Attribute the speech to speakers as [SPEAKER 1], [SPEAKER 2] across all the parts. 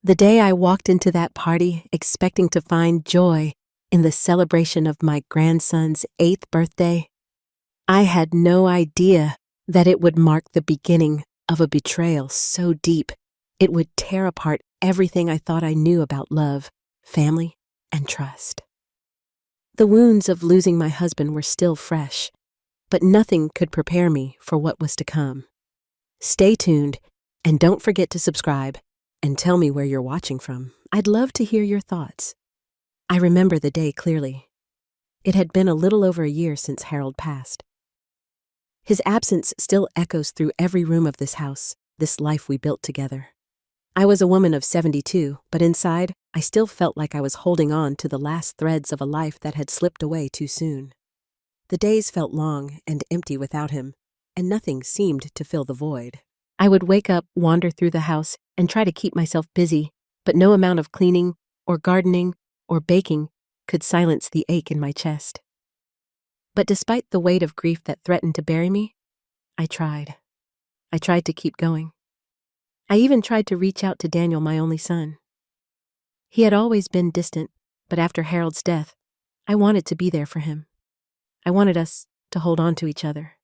[SPEAKER 1] The day I walked into that party expecting to find joy in the celebration of my grandson's 8th birthday, I had no idea that it would mark the beginning of a betrayal so deep it would tear apart everything I thought I knew about love, family, and trust. The wounds of losing my husband were still fresh, but nothing could prepare me for what was to come. Stay tuned, and don't forget to subscribe and tell me where you're watching from. I'd love to hear your thoughts. I remember the day clearly. It had been a little over a year since Harold passed. His absence still echoes through every room of this house, this life we built together. I was a woman of 72, but inside, I still felt like I was holding on to the last threads of a life that had slipped away too soon. The days felt long and empty without him, and nothing seemed to fill the void. I would wake up, wander through the house, and try to keep myself busy, but no amount of cleaning, or gardening, or baking could silence the ache in my chest. But despite the weight of grief that threatened to bury me, I tried. I tried to keep going. I even tried to reach out to Daniel, my only son. He had always been distant, but after Harold's death, I wanted to be there for him. I wanted us to hold on to each other.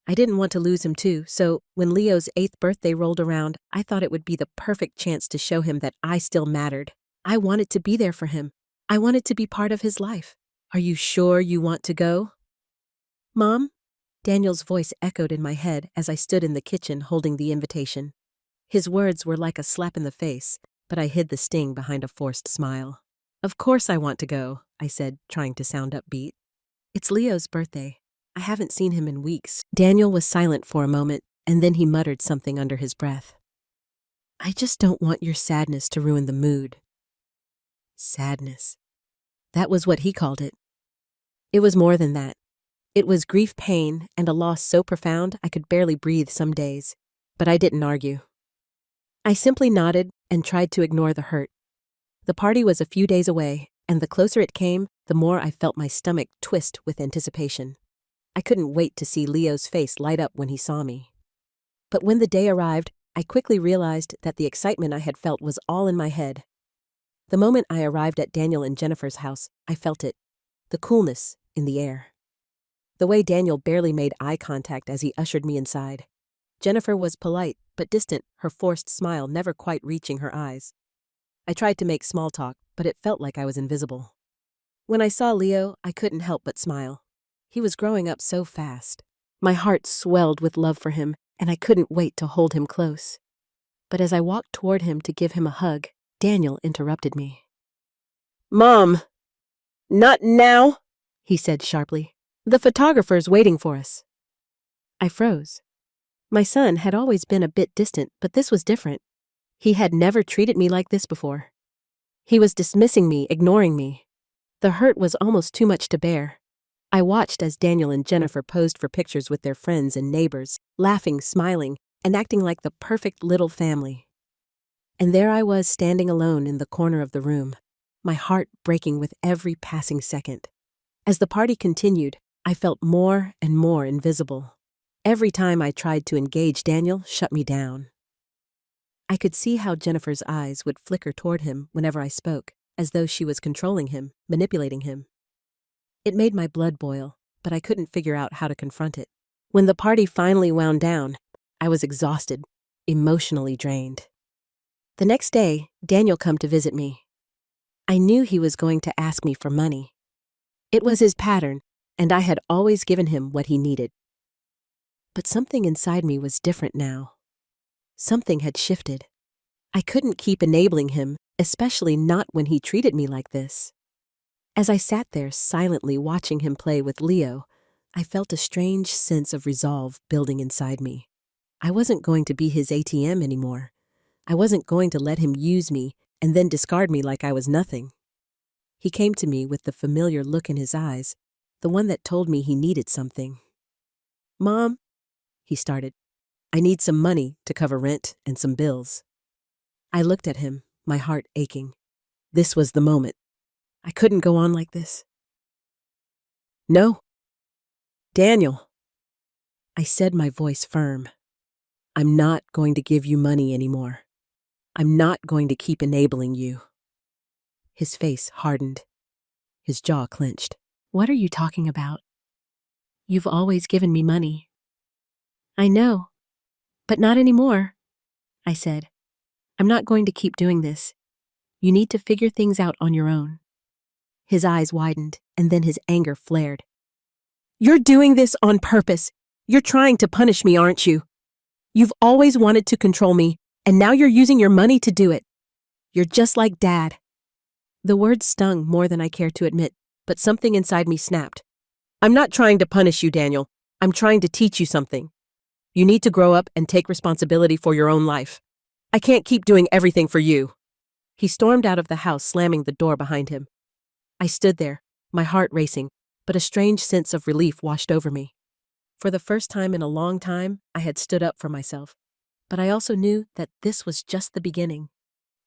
[SPEAKER 1] I didn't want to lose him too, so when Leo's 8th birthday rolled around, I thought it would be the perfect chance to show him that I still mattered. I wanted to be there for him. I wanted to be part of his life. Are you sure you want to go? Mom? Daniel's voice echoed in my head as I stood in the kitchen holding the invitation. His words were like a slap in the face, but I hid the sting behind a forced smile. Of course I want to go, I said, trying to sound upbeat. It's Leo's birthday. I haven't seen him in weeks. Daniel was silent for a moment, and then he muttered something under his breath. I just don't want your sadness to ruin the mood. Sadness. That was what he called it. It was more than that. It was grief, pain, and a loss so profound I could barely breathe some days. But I didn't argue. I simply nodded and tried to ignore the hurt. The party was a few days away, and the closer it came, the more I felt my stomach twist with anticipation. I couldn't wait to see Leo's face light up when he saw me. But when the day arrived, I quickly realized that the excitement I had felt was all in my head. The moment I arrived at Daniel and Jennifer's house, I felt it, the coolness in the air. The way Daniel barely made eye contact as he ushered me inside. Jennifer was polite but distant, her forced smile never quite reaching her eyes. I tried to make small talk, but it felt like I was invisible. When I saw Leo, I couldn't help but smile. He was growing up so fast. My heart swelled with love for him, and I couldn't wait to hold him close. But as I walked toward him to give him a hug, Daniel interrupted me. Mom! Not now, he said sharply. The photographer's waiting for us. I froze. My son had always been a bit distant, but this was different. He had never treated me like this before. He was dismissing me, ignoring me. The hurt was almost too much to bear. I watched as Daniel and Jennifer posed for pictures with their friends and neighbors, laughing, smiling, and acting like the perfect little family. And there I was standing alone in the corner of the room, my heart breaking with every passing second. As the party continued, I felt more and more invisible. Every time I tried to engage, Daniel shut me down. I could see how Jennifer's eyes would flicker toward him whenever I spoke, as though she was controlling him, manipulating him. It made my blood boil, but I couldn't figure out how to confront it. When the party finally wound down, I was exhausted, emotionally drained. The next day, Daniel came to visit me. I knew he was going to ask me for money. It was his pattern, and I had always given him what he needed. But something inside me was different now. Something had shifted. I couldn't keep enabling him, especially not when he treated me like this. As I sat there silently watching him play with Leo, I felt a strange sense of resolve building inside me. I wasn't going to be his ATM anymore. I wasn't going to let him use me and then discard me like I was nothing. He came to me with the familiar look in his eyes, the one that told me he needed something. Mom, he started, I need some money to cover rent and some bills. I looked at him, my heart aching. This was the moment. I couldn't go on like this. No. Daniel, I said, my voice firm. I'm not going to give you money anymore. I'm not going to keep enabling you." His face hardened. His jaw clenched. "What are you talking about? You've always given me money." "I know, but not anymore," I said. "I'm not going to keep doing this. You need to figure things out on your own." His eyes widened, and then his anger flared. "You're doing this on purpose. You're trying to punish me, aren't you? You've always wanted to control me, and now you're using your money to do it. You're just like Dad." The words stung more than I cared to admit, but something inside me snapped. "I'm not trying to punish you, Daniel. I'm trying to teach you something. You need to grow up and take responsibility for your own life. I can't keep doing everything for you." He stormed out of the house, slamming the door behind him. I stood there, my heart racing, but a strange sense of relief washed over me. For the first time in a long time, I had stood up for myself. But I also knew that this was just the beginning.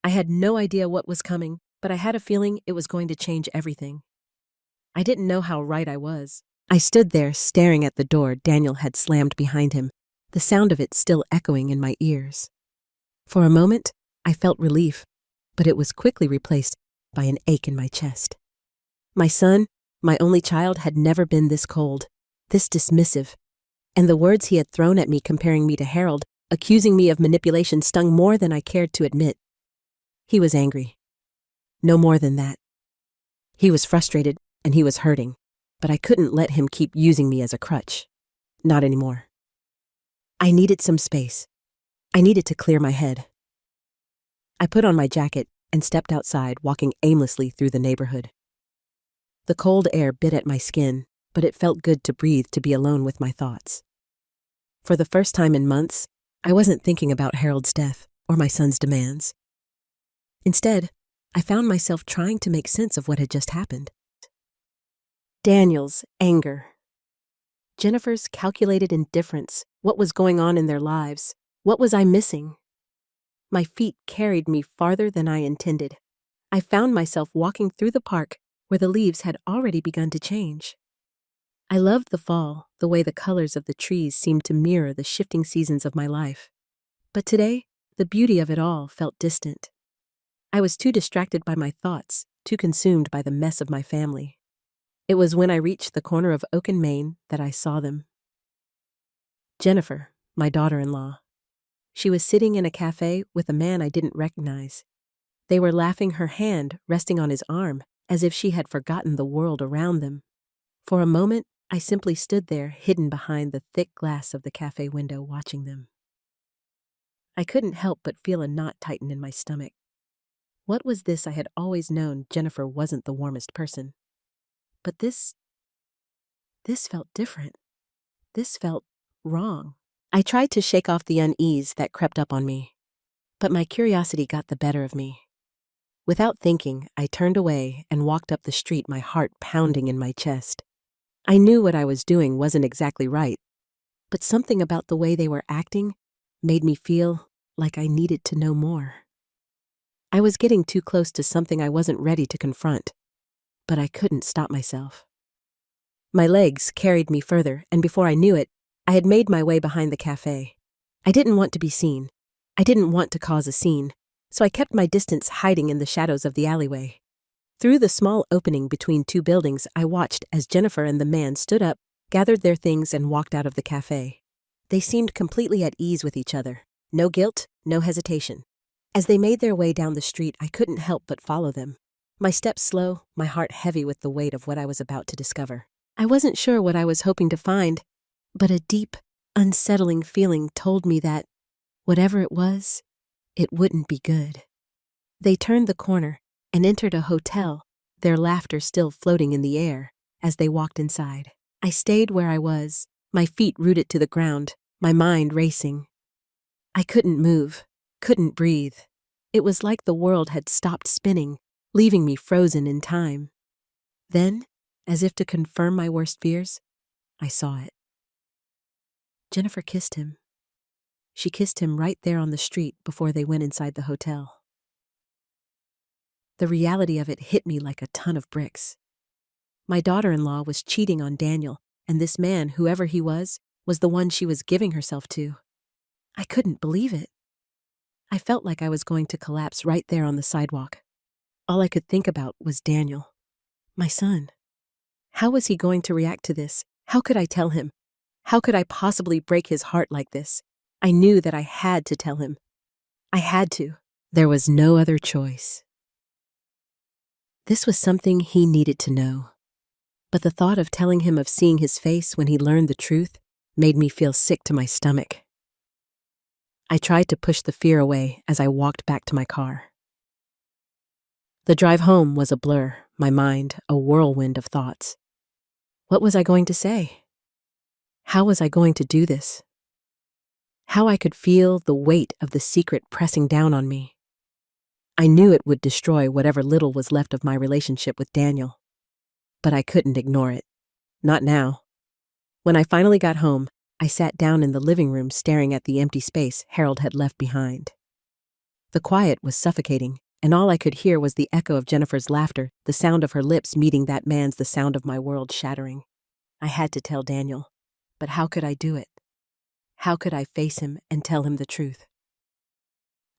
[SPEAKER 1] I had no idea what was coming, but I had a feeling it was going to change everything. I didn't know how right I was. I stood there staring at the door Daniel had slammed behind him, the sound of it still echoing in my ears. For a moment, I felt relief, but it was quickly replaced by an ache in my chest. My son, my only child, had never been this cold, this dismissive, and the words he had thrown at me comparing me to Harold, accusing me of manipulation, stung more than I cared to admit. He was angry. No more than that. He was frustrated and he was hurting, but I couldn't let him keep using me as a crutch. Not anymore. I needed some space. I needed to clear my head. I put on my jacket and stepped outside, walking aimlessly through the neighborhood. The cold air bit at my skin, but it felt good to breathe, to be alone with my thoughts. For the first time in months, I wasn't thinking about Harold's death or my son's demands. Instead, I found myself trying to make sense of what had just happened. Daniel's anger. Jennifer's calculated indifference. What was going on in their lives? What was I missing? My feet carried me farther than I intended. I found myself walking through the park where the leaves had already begun to change. I loved the fall, the way the colors of the trees seemed to mirror the shifting seasons of my life. But today, the beauty of it all felt distant. I was too distracted by my thoughts, too consumed by the mess of my family. It was when I reached the corner of Oak and Main that I saw them. Jennifer, my daughter-in-law. She was sitting in a cafe with a man I didn't recognize. They were laughing, her hand resting on his arm, as if she had forgotten the world around them. For a moment, I simply stood there, hidden behind the thick glass of the cafe window, watching them. I couldn't help but feel a knot tighten in my stomach. What was this? I had always known Jennifer wasn't the warmest person. But this felt different. This felt wrong. I tried to shake off the unease that crept up on me, but my curiosity got the better of me. Without thinking, I turned away and walked up the street, my heart pounding in my chest. I knew what I was doing wasn't exactly right, but something about the way they were acting made me feel like I needed to know more. I was getting too close to something I wasn't ready to confront, but I couldn't stop myself. My legs carried me further, and before I knew it, I had made my way behind the cafe. I didn't want to be seen. I didn't want to cause a scene, so I kept my distance, hiding in the shadows of the alleyway. Through the small opening between two buildings, I watched as Jennifer and the man stood up, gathered their things, and walked out of the cafe. They seemed completely at ease with each other. No guilt, no hesitation. As they made their way down the street, I couldn't help but follow them. My steps slow, my heart heavy with the weight of what I was about to discover. I wasn't sure what I was hoping to find, but a deep, unsettling feeling told me that, whatever it was, it wouldn't be good. They turned the corner and entered a hotel, their laughter still floating in the air as they walked inside. I stayed where I was, my feet rooted to the ground, my mind racing. I couldn't move, couldn't breathe. It was like the world had stopped spinning, leaving me frozen in time. Then, as if to confirm my worst fears, I saw it. Jennifer kissed him. She kissed him right there on the street before they went inside the hotel. The reality of it hit me like a ton of bricks. My daughter-in-law was cheating on Daniel, and this man, whoever he was the one she was giving herself to. I couldn't believe it. I felt like I was going to collapse right there on the sidewalk. All I could think about was Daniel, my son. How was he going to react to this? How could I tell him? How could I possibly break his heart like this? I knew that I had to tell him. I had to. There was no other choice. This was something he needed to know. But the thought of telling him of seeing his face when he learned the truth made me feel sick to my stomach. I tried to push the fear away as I walked back to my car. The drive home was a blur, my mind a whirlwind of thoughts. What was I going to say? How was I going to do this? How I could feel the weight of the secret pressing down on me. I knew it would destroy whatever little was left of my relationship with Daniel. But I couldn't ignore it. Not now. When I finally got home, I sat down in the living room staring at the empty space Harold had left behind. The quiet was suffocating, and all I could hear was the echo of Jennifer's laughter, the sound of her lips meeting that man's, the sound of my world shattering. I had to tell Daniel, but how could I do it? How could I face him and tell him the truth?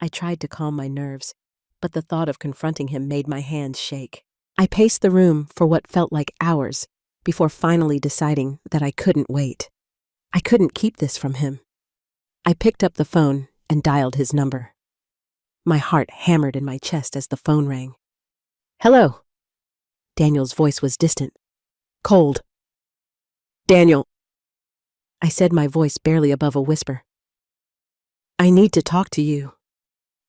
[SPEAKER 1] I tried to calm my nerves, but the thought of confronting him made my hands shake. I paced the room for what felt like hours before finally deciding that I couldn't wait. I couldn't keep this from him. I picked up the phone and dialed his number. My heart hammered in my chest as the phone rang. "Hello." Daniel's voice was distant, cold. "Daniel," I said, my voice barely above a whisper. "I need to talk to you."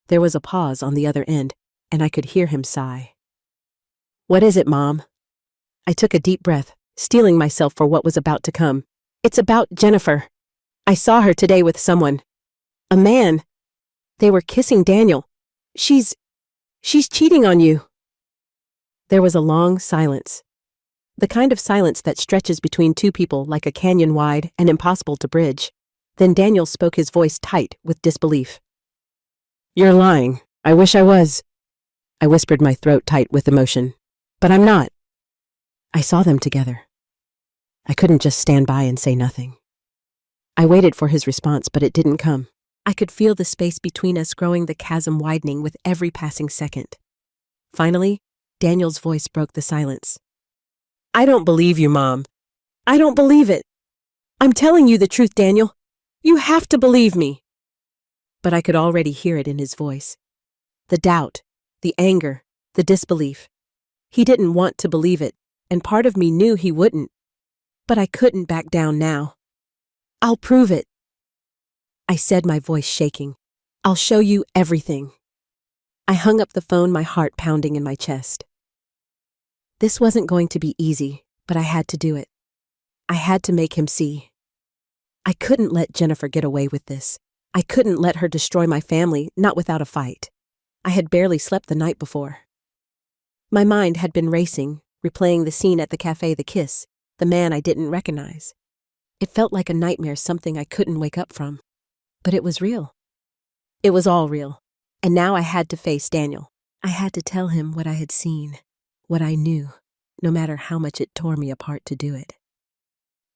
[SPEAKER 1] There was a pause on the other end, and I could hear him sigh. "What is it, Mom?" I took a deep breath, steeling myself for what was about to come. "It's about Jennifer. I saw her today with someone. A man. They were kissing Daniel. She's cheating on you." There was a long silence. The kind of silence that stretches between two people like a canyon wide and impossible to bridge. Then Daniel spoke, his voice tight with disbelief. "You're lying. I wish I was." I whispered, my throat tight with emotion. "But I'm not. I saw them together." I couldn't just stand by and say nothing. I waited for his response, but it didn't come. I could feel the space between us growing, the chasm widening with every passing second. Finally, Daniel's voice broke the silence. "I don't believe you, Mom. I don't believe it. I'm telling you the truth, Daniel. You have to believe me." But I could already hear it in his voice. The doubt, the anger, the disbelief. He didn't want to believe it, and part of me knew he wouldn't. But I couldn't back down now. "I'll prove it," I said, my voice shaking. "I'll show you everything." I hung up the phone, my heart pounding in my chest. This wasn't going to be easy, but I had to do it. I had to make him see. I couldn't let Jennifer get away with this. I couldn't let her destroy my family, not without a fight. I had barely slept the night before. My mind had been racing, replaying the scene at the cafe, the kiss, the man I didn't recognize. It felt like a nightmare, something I couldn't wake up from. But it was real. It was all real. And now I had to face Daniel. I had to tell him what I had seen, what I knew, no matter how much it tore me apart to do it.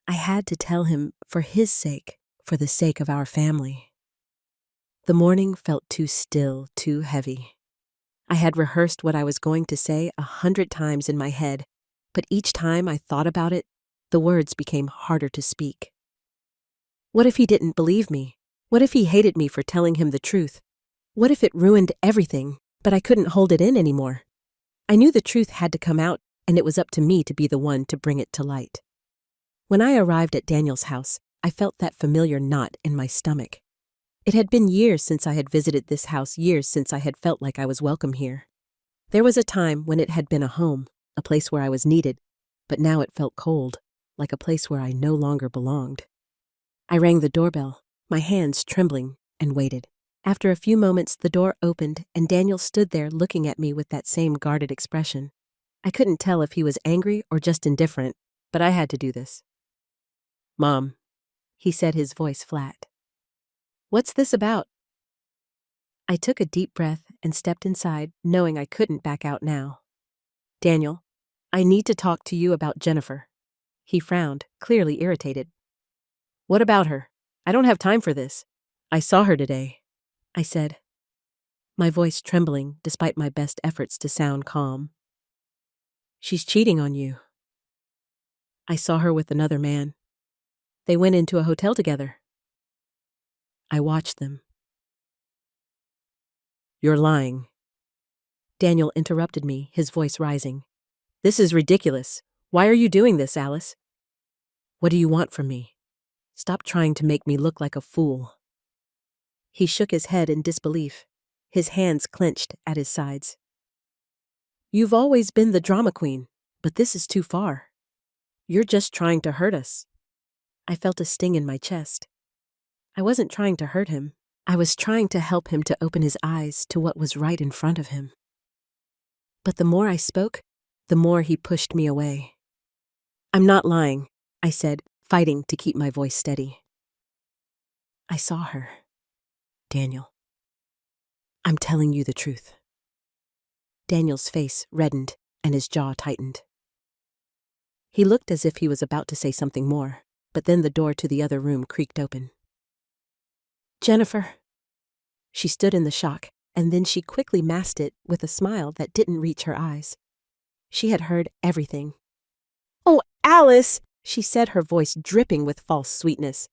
[SPEAKER 1] I had to tell him for his sake, for the sake of our family. The morning felt too still, too heavy. I had rehearsed what I was going to say 100 times in my head, but each time I thought about it, the words became harder to speak. What if he didn't believe me? What if he hated me for telling him the truth? What if it ruined everything, but I couldn't hold it in anymore? I knew the truth had to come out, and it was up to me to be the one to bring it to light. When I arrived at Daniel's house, I felt that familiar knot in my stomach. It had been years since I had visited this house, years since I had felt like I was welcome here. There was a time when it had been a home, a place where I was needed, but now it felt cold, like a place where I no longer belonged. I rang the doorbell, my hands trembling, and waited. After a few moments, the door opened, and Daniel stood there looking at me with that same guarded expression. I couldn't tell if he was angry or just indifferent, but I had to do this. "Mom," he said, his voice flat. "What's this about?" I took a deep breath and stepped inside, knowing I couldn't back out now. "Daniel, I need to talk to you about Jennifer." He frowned, clearly irritated. "What about her? I don't have time for this. I saw her today," I said. my voice trembling despite my best efforts to sound calm. She's cheating on you. I saw her with another man. They went into a hotel together. I watched them. You're lying. Daniel interrupted me, his voice rising. This is ridiculous. Why are you doing this, Alice? What do you want from me? Stop trying to make me look like a fool. He shook his head in disbelief, his hands clenched at his sides. You've always been the drama queen, but this is too far. You're just trying to hurt us. I felt a sting in my chest. I wasn't trying to hurt him. I was trying to help him to open his eyes to what was right in front of him. But the more I spoke, the more he pushed me away. I'm not lying, I said, fighting to keep my voice steady. I saw her. Daniel. I'm telling you the truth. Daniel's face reddened and his jaw tightened. He looked as if he was about to say something more, but then the door to the other room creaked open. Jennifer. She stood in the shock, and then she quickly masked it with a smile that didn't reach her eyes. She had heard everything. Oh, Alice, she said, her voice dripping with false sweetness.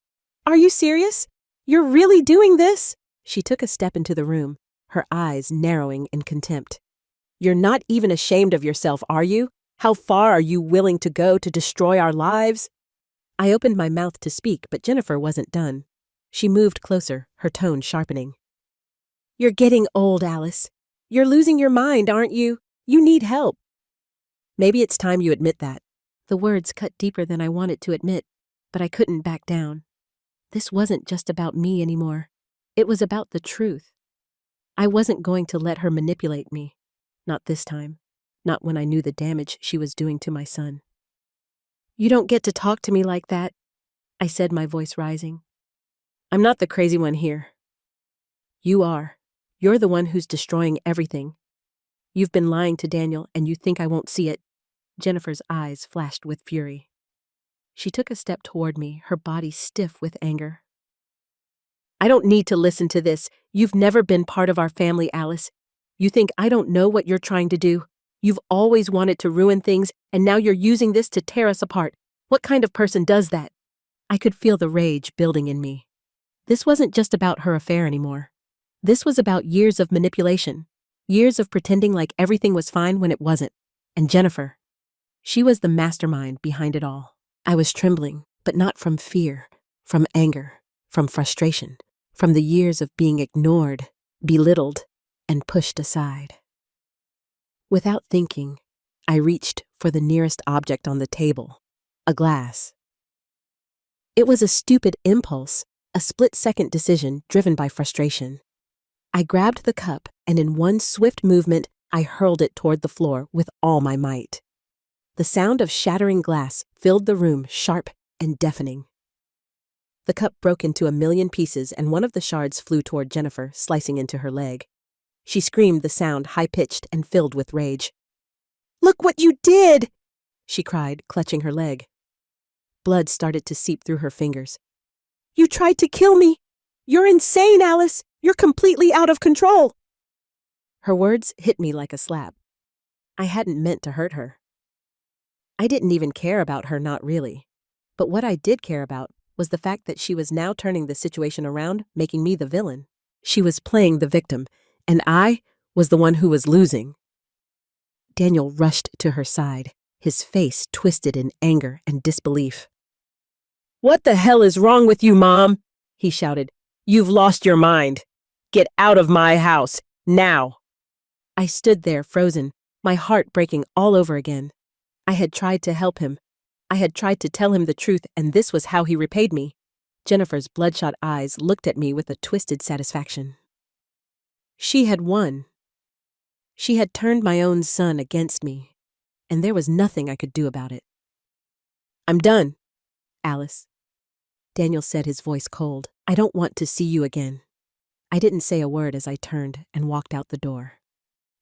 [SPEAKER 1] Are you serious? You're really doing this? She took a step into the room, her eyes narrowing in contempt. You're not even ashamed of yourself, are you? How far are you willing to go to destroy our lives? I opened my mouth to speak, but Jennifer wasn't done. She moved closer, her tone sharpening. You're getting old, Alice. You're losing your mind, aren't you? You need help. Maybe it's time you admit that. The words cut deeper than I wanted to admit, but I couldn't back down. This wasn't just about me anymore. It was about the truth. I wasn't going to let her manipulate me. Not this time. Not when I knew the damage she was doing to my son. You don't get to talk to me like that, I said, my voice rising. I'm not the crazy one here. You are. You're the one who's destroying everything. You've been lying to Daniel, and you think I won't see it. Jennifer's eyes flashed with fury. She took a step toward me, her body stiff with anger. I don't need to listen to this. You've never been part of our family, Alice. You think I don't know what you're trying to do? You've always wanted to ruin things, and now you're using this to tear us apart. What kind of person does that? I could feel the rage building in me. This wasn't just about her affair anymore. This was about years of manipulation, years of pretending like everything was fine when it wasn't. And Jennifer, she was the mastermind behind it all. I was trembling, but not from fear, from anger, from frustration, from the years of being ignored, belittled, and pushed aside. Without thinking, I reached for the nearest object on the table, a glass. It was a stupid impulse, a split-second decision driven by frustration. I grabbed the cup, and in one swift movement, I hurled it toward the floor with all my might. The sound of shattering glass filled the room, sharp and deafening. The cup broke into a million pieces, and one of the shards flew toward Jennifer, slicing into her leg. She screamed, the sound high-pitched and filled with rage. "Look what you did!" she cried, clutching her leg. Blood started to seep through her fingers. "You tried to kill me! You're insane, Alice! You're completely out of control!" Her words hit me like a slap. I hadn't meant to hurt her. I didn't even care about her, not really. But what I did care about was the fact that she was now turning the situation around, making me the villain. She was playing the victim, and I was the one who was losing. Daniel rushed to her side, his face twisted in anger and disbelief. "What the hell is wrong with you, Mom?" he shouted. "You've lost your mind. Get out of my house, now." I stood there frozen, my heart breaking all over again. I had tried to help him. I had tried to tell him the truth, and this was how he repaid me. Jennifer's bloodshot eyes looked at me with a twisted satisfaction. She had won. She had turned my own son against me, and there was nothing I could do about it. "I'm done, Alice," Daniel said, his voice cold. "I don't want to see you again." I didn't say a word as I turned and walked out the door.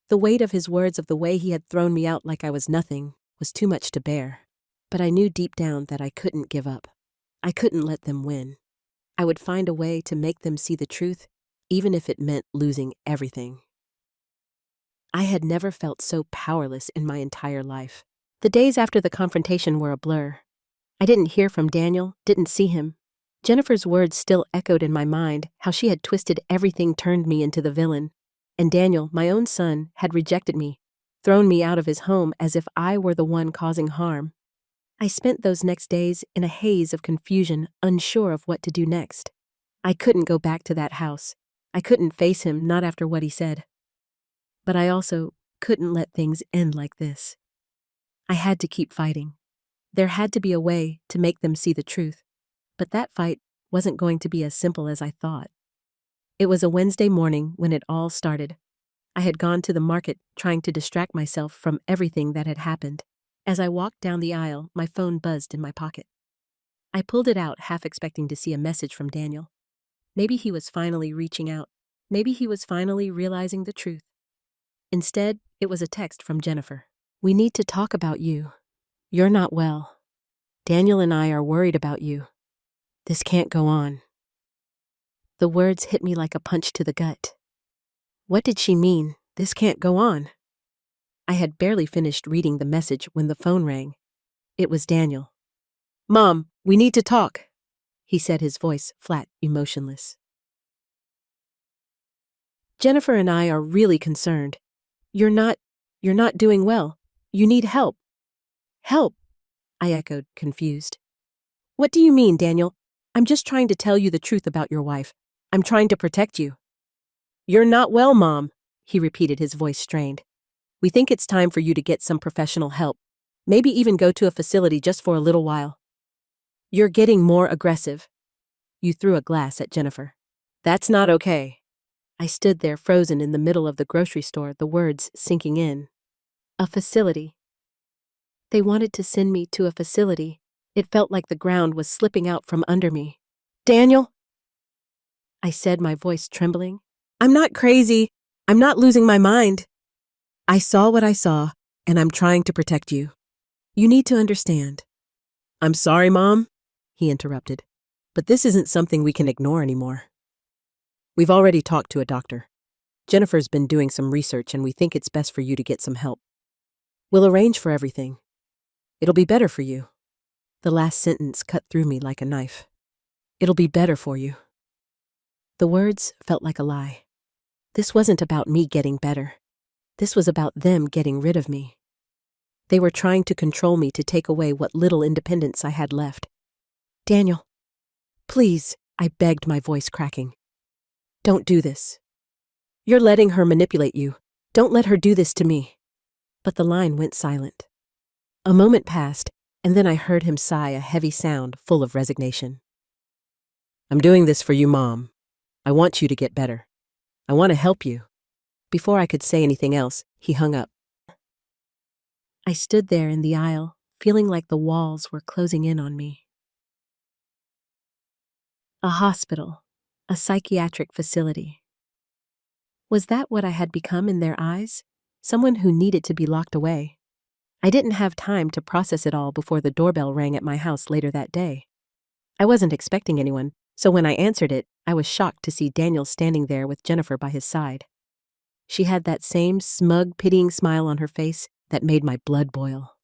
[SPEAKER 1] The weight of his words, of the way he had thrown me out like I was nothing, was too much to bear. But I knew deep down that I couldn't give up. I couldn't let them win. I would find a way to make them see the truth, even if it meant losing everything. I had never felt so powerless in my entire life. The days after the confrontation were a blur. I didn't hear from Daniel, didn't see him. Jennifer's words still echoed in my mind, how she had twisted everything, turned me into the villain. And Daniel, my own son, had rejected me, thrown me out of his home as if I were the one causing harm. I spent those next days in a haze of confusion, unsure of what to do next. I couldn't go back to that house. I couldn't face him, not after what he said. But I also couldn't let things end like this. I had to keep fighting. There had to be a way to make them see the truth. But that fight wasn't going to be as simple as I thought. It was a Wednesday morning when it all started. I had gone to the market trying to distract myself from everything that had happened. As I walked down the aisle, my phone buzzed in my pocket. I pulled it out, half expecting to see a message from Daniel. Maybe he was finally reaching out. Maybe he was finally realizing the truth. Instead, it was a text from Jennifer. "We need to talk about you. You're not well. Daniel and I are worried about you. This can't go on." The words hit me like a punch to the gut. What did she mean, this can't go on? I had barely finished reading the message when the phone rang. It was Daniel. "Mom, we need to talk," he said, his voice flat, emotionless. "Jennifer and I are really concerned. You're not doing well. You need help." "Help?" I echoed, confused. "What do you mean, Daniel? I'm just trying to tell you the truth about your wife. I'm trying to protect you." "You're not well, Mom," he repeated, his voice strained. "We think it's time for you to get some professional help. Maybe even go to a facility just for a little while. You're getting more aggressive." You threw a glass at Jennifer. "That's not okay." I stood there frozen in the middle of the grocery store, the words sinking in. A facility. They wanted to send me to a facility. It felt like the ground was slipping out from under me. "Daniel," I said, my voice trembling. "I'm not crazy. I'm not losing my mind. I saw what I saw, and I'm trying to protect you. You need to understand." "I'm sorry, Mom," he interrupted, "but this isn't something we can ignore anymore. We've already talked to a doctor. Jennifer's been doing some research, and we think it's best for you to get some help. We'll arrange for everything. It'll be better for you." The last sentence cut through me like a knife. "It'll be better for you." The words felt like a lie. This wasn't about me getting better. This was about them getting rid of me. They were trying to control me, to take away what little independence I had left. "Daniel, please," I begged, my voice cracking. "Don't do this. You're letting her manipulate you. Don't let her do this to me." But the line went silent. A moment passed, and then I heard him sigh, a heavy sound full of resignation. "I'm doing this for you, Mom. I want you to get better. I want to help you." Before I could say anything else, he hung up. I stood there in the aisle, feeling like the walls were closing in on me. A hospital, a psychiatric facility. Was that what I had become in their eyes? Someone who needed to be locked away. I didn't have time to process it all before the doorbell rang at my house later that day. I wasn't expecting anyone, so when I answered it, I was shocked to see Daniel standing there with Jennifer by his side. She had that same smug, pitying smile on her face that made my blood boil.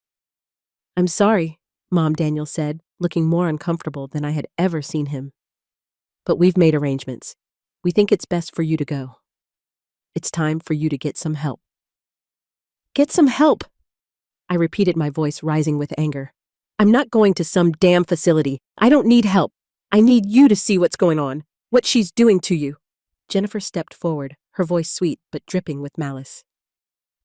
[SPEAKER 1] "I'm sorry," Mom, Daniel said, looking more uncomfortable than I had ever seen him. "But we've made arrangements. We think it's best for you to go. It's time for you to get some help." "Get some help?" I repeated, my voice rising with anger. "I'm not going to some damn facility. I don't need help. I need you to see what's going on, what she's doing to you." Jennifer stepped forward, her voice sweet but dripping with malice.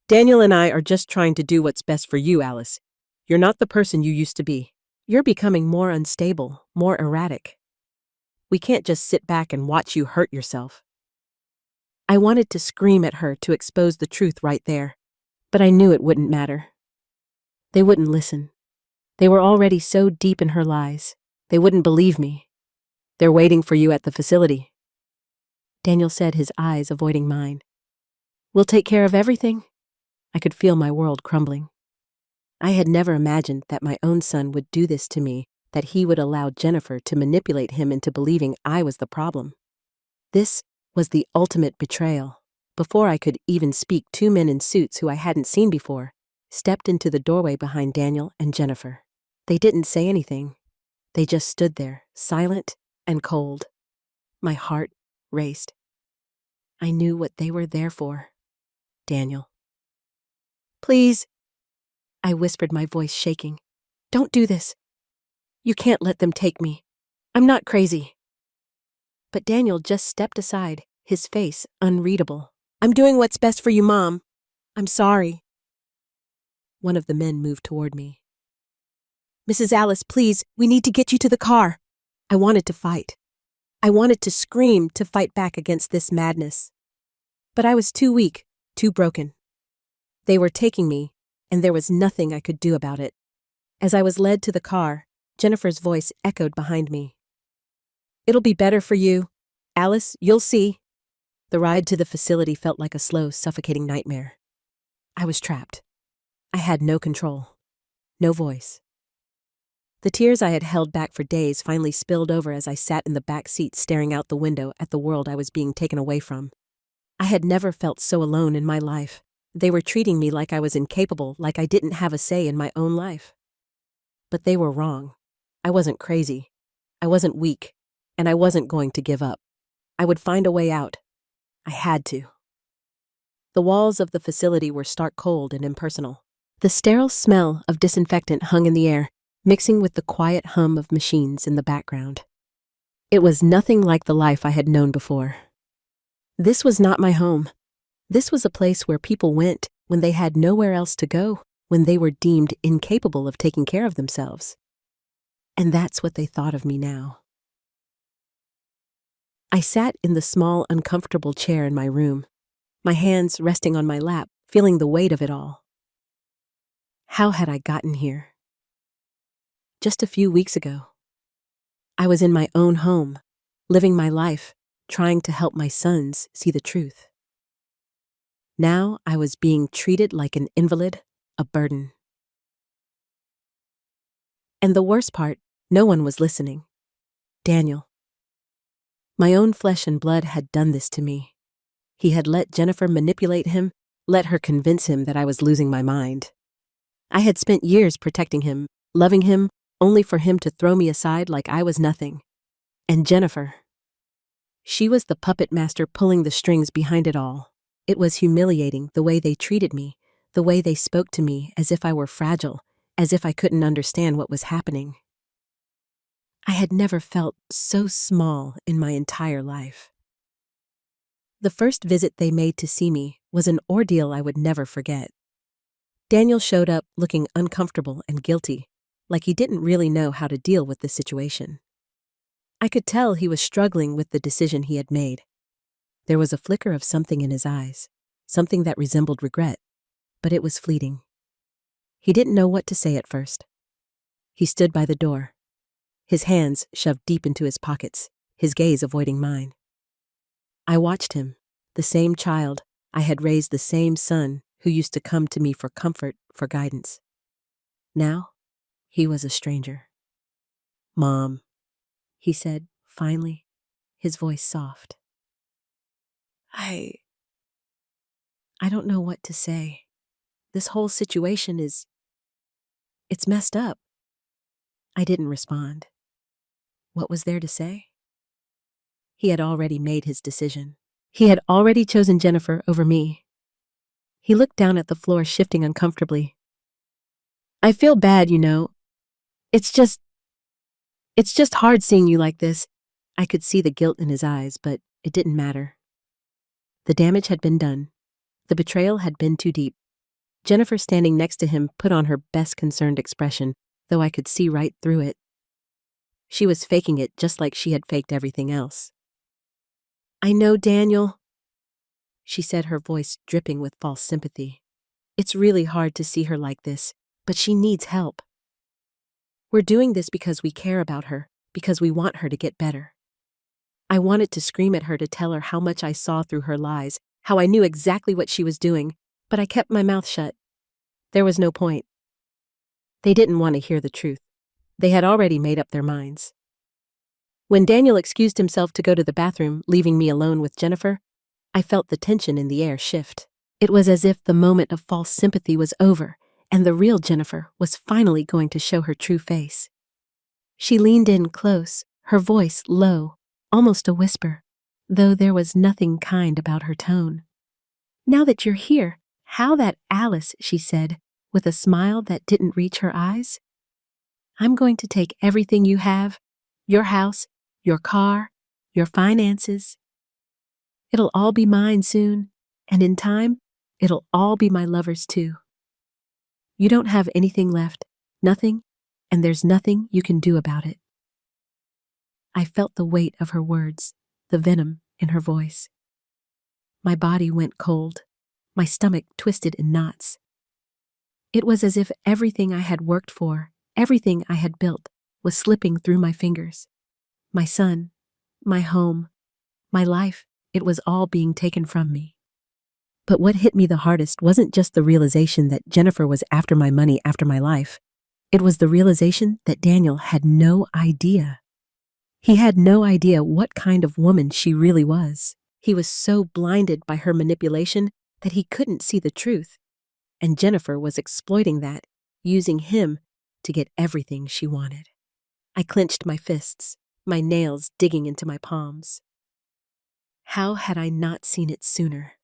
[SPEAKER 1] "Daniel and I are just trying to do what's best for you, Alice. You're not the person you used to be. You're becoming more unstable, more erratic. We can't just sit back and watch you hurt yourself." I wanted to scream at her, to expose the truth right there, but I knew it wouldn't matter. They wouldn't listen. They were already so deep in her lies. They wouldn't believe me. "They're waiting for you at the facility," Daniel said, his eyes avoiding mine. "We'll take care of everything." I could feel my world crumbling. I had never imagined that my own son would do this to me, that he would allow Jennifer to manipulate him into believing I was the problem. This was the ultimate betrayal. Before I could even speak, two men in suits who I hadn't seen before stepped into the doorway behind Daniel and Jennifer. They didn't say anything. They just stood there, silent and cold. My heart raced. I knew what they were there for. Daniel. "Please," I whispered, my voice shaking. "Don't do this. You can't let them take me. I'm not crazy." But Daniel just stepped aside, his face unreadable. "I'm doing what's best for you, Mom. I'm sorry." One of the men moved toward me. "Mrs. Alice, please, we need to get you to the car." I wanted to fight. I wanted to scream, to fight back against this madness. But I was too weak, too broken. They were taking me, and there was nothing I could do about it. As I was led to the car, Jennifer's voice echoed behind me. "It'll be better for you. Alice, you'll see." The ride to the facility felt like a slow, suffocating nightmare. I was trapped. I had no control, no voice. The tears I had held back for days finally spilled over as I sat in the back seat staring out the window at the world I was being taken away from. I had never felt so alone in my life. They were treating me like I was incapable, like I didn't have a say in my own life. But they were wrong. I wasn't crazy. I wasn't weak. And I wasn't going to give up. I would find a way out. I had to. The walls of the facility were stark cold and impersonal. The sterile smell of disinfectant hung in the air, mixing with the quiet hum of machines in the background. It was nothing like the life I had known before. This was not my home. This was a place where people went when they had nowhere else to go, when they were deemed incapable of taking care of themselves. And that's what they thought of me now. I sat in the small, uncomfortable chair in my room, my hands resting on my lap, feeling the weight of it all. How had I gotten here? Just a few weeks ago, I was in my own home, living my life, trying to help my sons see the truth. Now I was being treated like an invalid, a burden. And the worst part, no one was listening. Daniel. My own flesh and blood had done this to me. He had let Jennifer manipulate him, let her convince him that I was losing my mind. I had spent years protecting him, loving him, only for him to throw me aside like I was nothing. And Jennifer. She was the puppet master pulling the strings behind it all. It was humiliating, the way they treated me, the way they spoke to me as if I were fragile, as if I couldn't understand what was happening. I had never felt so small in my entire life. The first visit they made to see me was an ordeal I would never forget. Daniel showed up looking uncomfortable and guilty, like he didn't really know how to deal with the situation. I could tell he was struggling with the decision he had made. There was a flicker of something in his eyes, something that resembled regret, but it was fleeting. He didn't know what to say at first. He stood by the door, his hands shoved deep into his pockets, his gaze avoiding mine. I watched him, the same child. I had raised the same son who used to come to me for comfort, for guidance. Now, he was a stranger. "Mom," he said, finally, his voice soft. I don't know what to say. This whole situation it's messed up." I didn't respond. What was there to say? He had already made his decision. He had already chosen Jennifer over me. He looked down at the floor, shifting uncomfortably. "I feel bad, you know. It's just hard seeing you like this." I could see the guilt in his eyes, but it didn't matter. The damage had been done. The betrayal had been too deep. Jennifer, standing next to him, put on her best concerned expression, though I could see right through it. She was faking it just like she had faked everything else. "I know, Daniel," she said, her voice dripping with false sympathy. "It's really hard to see her like this, but she needs help. We're doing this because we care about her, because we want her to get better." I wanted to scream at her, to tell her how much I saw through her lies, how I knew exactly what she was doing, but I kept my mouth shut. There was no point. They didn't want to hear the truth. They had already made up their minds. When Daniel excused himself to go to the bathroom, leaving me alone with Jennifer, I felt the tension in the air shift. It was as if the moment of false sympathy was over, and the real Jennifer was finally going to show her true face. She leaned in close, her voice low, almost a whisper, though there was nothing kind about her tone. "Now that you're here, how that Alice," she said, with a smile that didn't reach her eyes. "I'm going to take everything you have, your house, your car, your finances. It'll all be mine soon, and in time, it'll all be my lover's too. You don't have anything left, nothing, and there's nothing you can do about it." I felt the weight of her words, the venom in her voice. My body went cold, my stomach twisted in knots. It was as if everything I had worked for, everything I had built, was slipping through my fingers. My son, my home, my life, it was all being taken from me. But what hit me the hardest wasn't just the realization that Jennifer was after my money, after my life. It was the realization that Daniel had no idea. He had no idea what kind of woman she really was. He was so blinded by her manipulation that he couldn't see the truth. And Jennifer was exploiting that, using him to get everything she wanted. I clenched my fists, my nails digging into my palms. How had I not seen it sooner?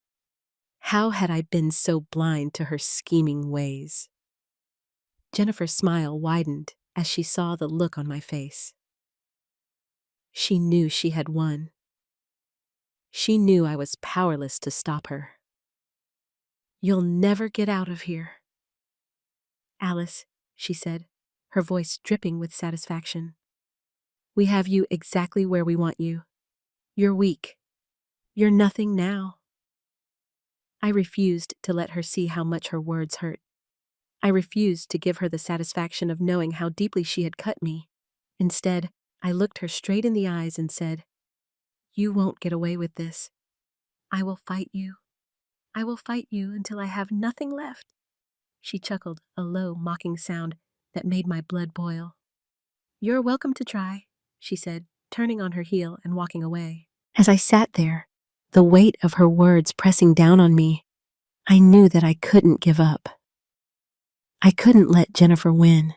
[SPEAKER 1] How had I been so blind to her scheming ways? Jennifer's smile widened as she saw the look on my face. She knew she had won. She knew I was powerless to stop her. "You'll never get out of here." "Alice," she said, her voice dripping with satisfaction. "We have you exactly where we want you. You're weak. You're nothing now." I refused to let her see how much her words hurt. I refused to give her the satisfaction of knowing how deeply she had cut me. Instead, I looked her straight in the eyes and said, "You won't get away with this. I will fight you. I will fight you until I have nothing left." She chuckled, a low, mocking sound that made my blood boil. "You're welcome to try," she said, turning on her heel and walking away. As I sat there, the weight of her words pressing down on me, I knew that I couldn't give up. I couldn't let Jennifer win.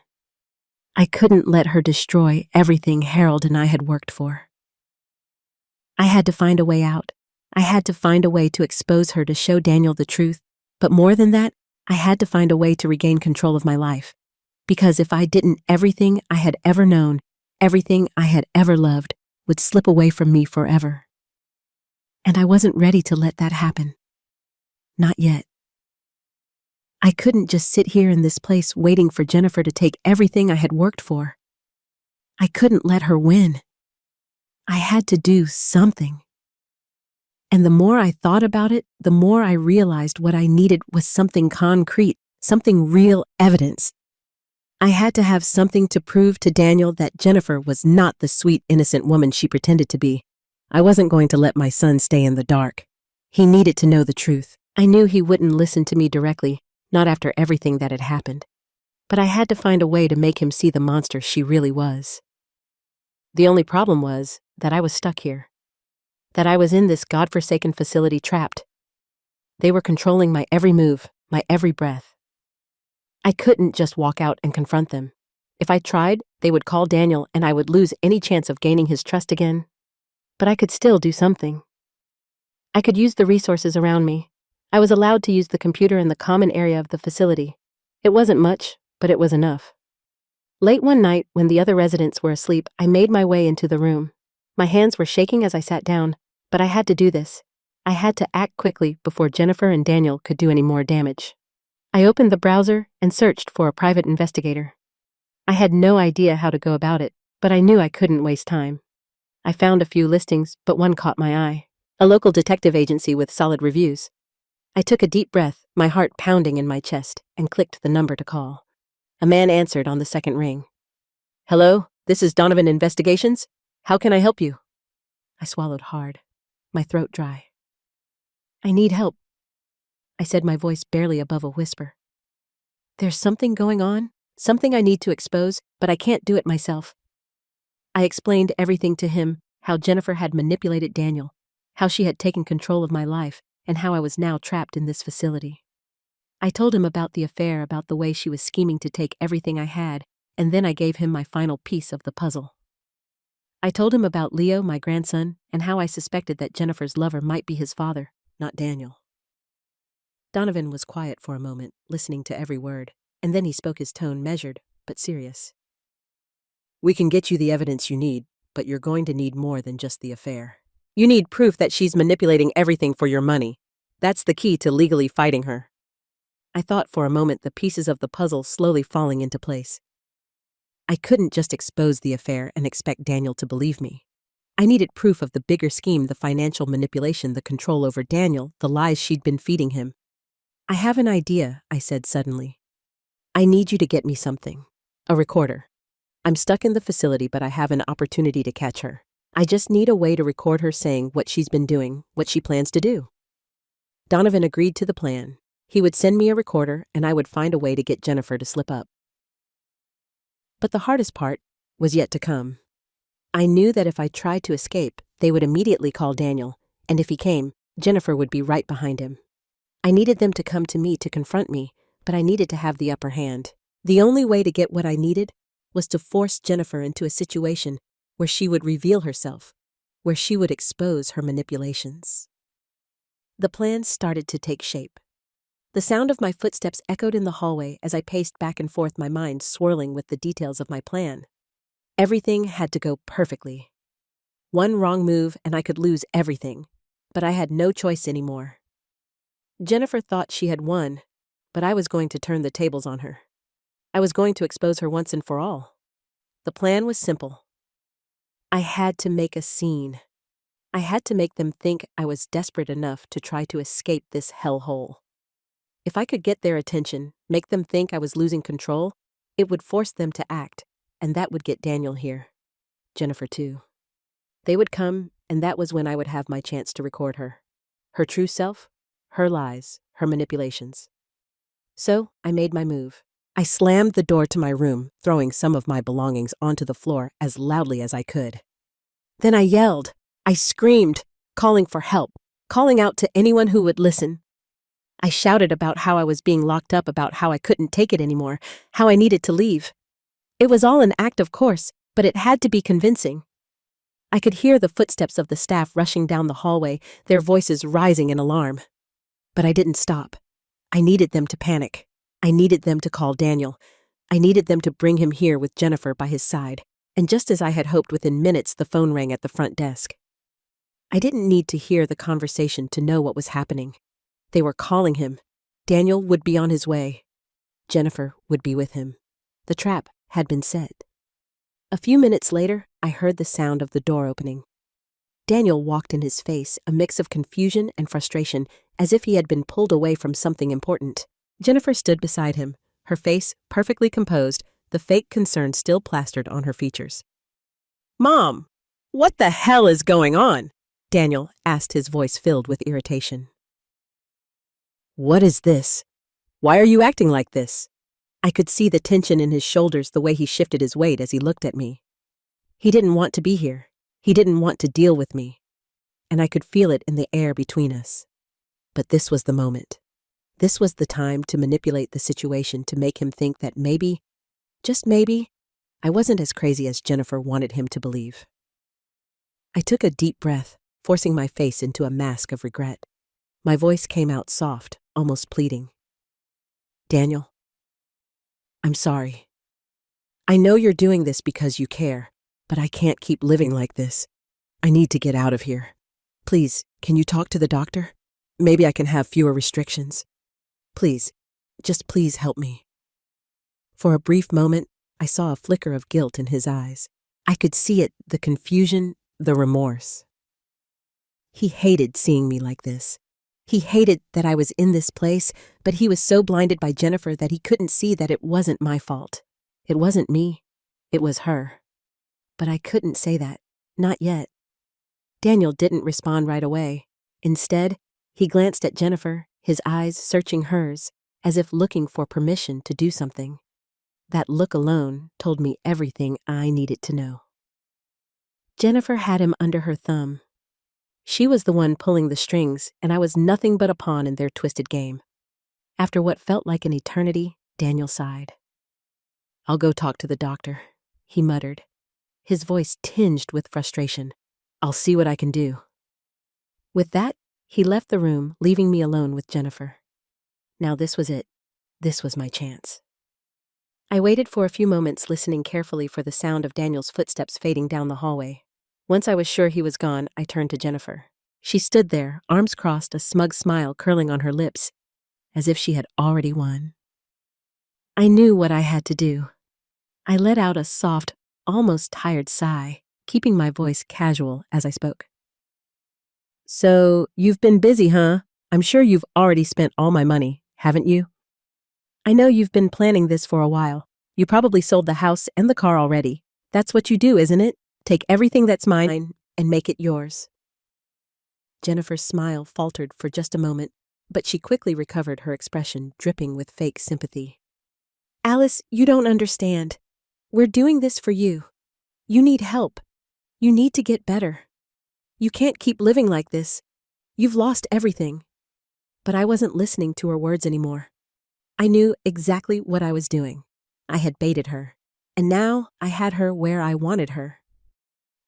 [SPEAKER 1] I couldn't let her destroy everything Harold and I had worked for. I had to find a way out. I had to find a way to expose her, to show Daniel the truth. But more than that, I had to find a way to regain control of my life. Because if I didn't, everything I had ever known, everything I had ever loved, would slip away from me forever. And I wasn't ready to let that happen. Not yet. I couldn't just sit here in this place waiting for Jennifer to take everything I had worked for. I couldn't let her win. I had to do something. And the more I thought about it, the more I realized what I needed was something concrete, something real evidence. I had to have something to prove to Daniel that Jennifer was not the sweet, innocent woman she pretended to be. I wasn't going to let my son stay in the dark. He needed to know the truth. I knew he wouldn't listen to me directly, not after everything that had happened. But I had to find a way to make him see the monster she really was. The only problem was that I was stuck here. That I was in this godforsaken facility trapped. They were controlling my every move, my every breath. I couldn't just walk out and confront them. If I tried, they would call Daniel and I would lose any chance of gaining his trust again. But I could still do something. I could use the resources around me. I was allowed to use the computer in the common area of the facility. It wasn't much, but it was enough. Late one night, when the other residents were asleep, I made my way into the room. My hands were shaking as I sat down, but I had to do this. I had to act quickly before Jennifer and Daniel could do any more damage. I opened the browser and searched for a private investigator. I had no idea how to go about it, but I knew I couldn't waste time. I found a few listings, but one caught my eye. A local detective agency with solid reviews. I took a deep breath, my heart pounding in my chest, and clicked the number to call. A man answered on the second ring. "Hello, this is Donovan Investigations. How can I help you?" I swallowed hard, my throat dry. "I need help," I said, my voice barely above a whisper. "There's something going on, something I need to expose, but I can't do it myself." I explained everything to him, how Jennifer had manipulated Daniel, how she had taken control of my life, and how I was now trapped in this facility. I told him about the affair, about the way she was scheming to take everything I had, and then I gave him my final piece of the puzzle. I told him about Leo, my grandson, and how I suspected that Jennifer's lover might be his father, not Daniel. Donovan was quiet for a moment, listening to every word, and then he spoke, his tone measured, but serious. "We can get you the evidence you need, but you're going to need more than just the affair. You need proof that she's manipulating everything for your money. That's the key to legally fighting her." I thought for a moment, the pieces of the puzzle slowly falling into place. I couldn't just expose the affair and expect Daniel to believe me. I needed proof of the bigger scheme, the financial manipulation, the control over Daniel, the lies she'd been feeding him. "I have an idea," I said suddenly. "I need you to get me something. A recorder. I'm stuck in the facility, but I have an opportunity to catch her. I just need a way to record her saying what she's been doing, what she plans to do." Donovan agreed to the plan. He would send me a recorder, and I would find a way to get Jennifer to slip up. But the hardest part was yet to come. I knew that if I tried to escape, they would immediately call Daniel, and if he came, Jennifer would be right behind him. I needed them to come to me to confront me, but I needed to have the upper hand. The only way to get what I needed was to force Jennifer into a situation where she would reveal herself, where she would expose her manipulations. The plan started to take shape. The sound of my footsteps echoed in the hallway as I paced back and forth, my mind swirling with the details of my plan. Everything had to go perfectly. One wrong move and I could lose everything, but I had no choice anymore. Jennifer thought she had won, but I was going to turn the tables on her. I was going to expose her once and for all. The plan was simple. I had to make a scene. I had to make them think I was desperate enough to try to escape this hellhole. If I could get their attention, make them think I was losing control, it would force them to act, and that would get Daniel here. Jennifer too. They would come, and that was when I would have my chance to record her. Her true self, her lies, her manipulations. So I made my move. I slammed the door to my room, throwing some of my belongings onto the floor as loudly as I could. Then I yelled. I screamed, calling for help, calling out to anyone who would listen. I shouted about how I was being locked up, about how I couldn't take it anymore, how I needed to leave. It was all an act, of course, but it had to be convincing. I could hear the footsteps of the staff rushing down the hallway, their voices rising in alarm. But I didn't stop. I needed them to panic. I needed them to call Daniel. I needed them to bring him here with Jennifer by his side. And just as I had hoped, within minutes the phone rang at the front desk. I didn't need to hear the conversation to know what was happening. They were calling him. Daniel would be on his way. Jennifer would be with him. The trap had been set. A few minutes later, I heard the sound of the door opening. Daniel walked in, his face a mix of confusion and frustration, as if he had been pulled away from something important. Jennifer stood beside him, her face perfectly composed, the fake concern still plastered on her features. "Mom, what the hell is going on?" Daniel asked, his voice filled with irritation. "What is this? Why are you acting like this?" I could see the tension in his shoulders, the way he shifted his weight as he looked at me. He didn't want to be here. He didn't want to deal with me. And I could feel it in the air between us. But this was the moment. This was the time to manipulate the situation, to make him think that maybe, just maybe, I wasn't as crazy as Jennifer wanted him to believe. I took a deep breath, forcing my face into a mask of regret. My voice came out soft, almost pleading. "Daniel, I'm sorry. I know you're doing this because you care, but I can't keep living like this. I need to get out of here. Please, can you talk to the doctor? Maybe I can have fewer restrictions. Please, just please help me." For a brief moment, I saw a flicker of guilt in his eyes. I could see it, the confusion, the remorse. He hated seeing me like this. He hated that I was in this place, but he was so blinded by Jennifer that he couldn't see that it wasn't my fault. It wasn't me. It was her. But I couldn't say that. Not yet. Daniel didn't respond right away. Instead, he glanced at Jennifer, his eyes searching hers, as if looking for permission to do something. That look alone told me everything I needed to know. Jennifer had him under her thumb. She was the one pulling the strings, and I was nothing but a pawn in their twisted game. After what felt like an eternity, Daniel sighed. "I'll go talk to the doctor," he muttered, his voice tinged with frustration. "I'll see what I can do." With that, he left the room, leaving me alone with Jennifer. Now this was it. This was my chance. I waited for a few moments, listening carefully for the sound of Daniel's footsteps fading down the hallway. Once I was sure he was gone, I turned to Jennifer. She stood there, arms crossed, a smug smile curling on her lips, as if she had already won. I knew what I had to do. I let out a soft, almost tired sigh, keeping my voice casual as I spoke. "So, you've been busy, huh? I'm sure you've already spent all my money, haven't you? I know you've been planning this for a while. You probably sold the house and the car already. That's what you do, isn't it? Take everything that's mine and make it yours." Jennifer's smile faltered for just a moment, but she quickly recovered, her expression dripping with fake sympathy. "Alice, you don't understand. We're doing this for you. You need help. You need to get better. You can't keep living like this. You've lost everything." But I wasn't listening to her words anymore. I knew exactly what I was doing. I had baited her, and now I had her where I wanted her.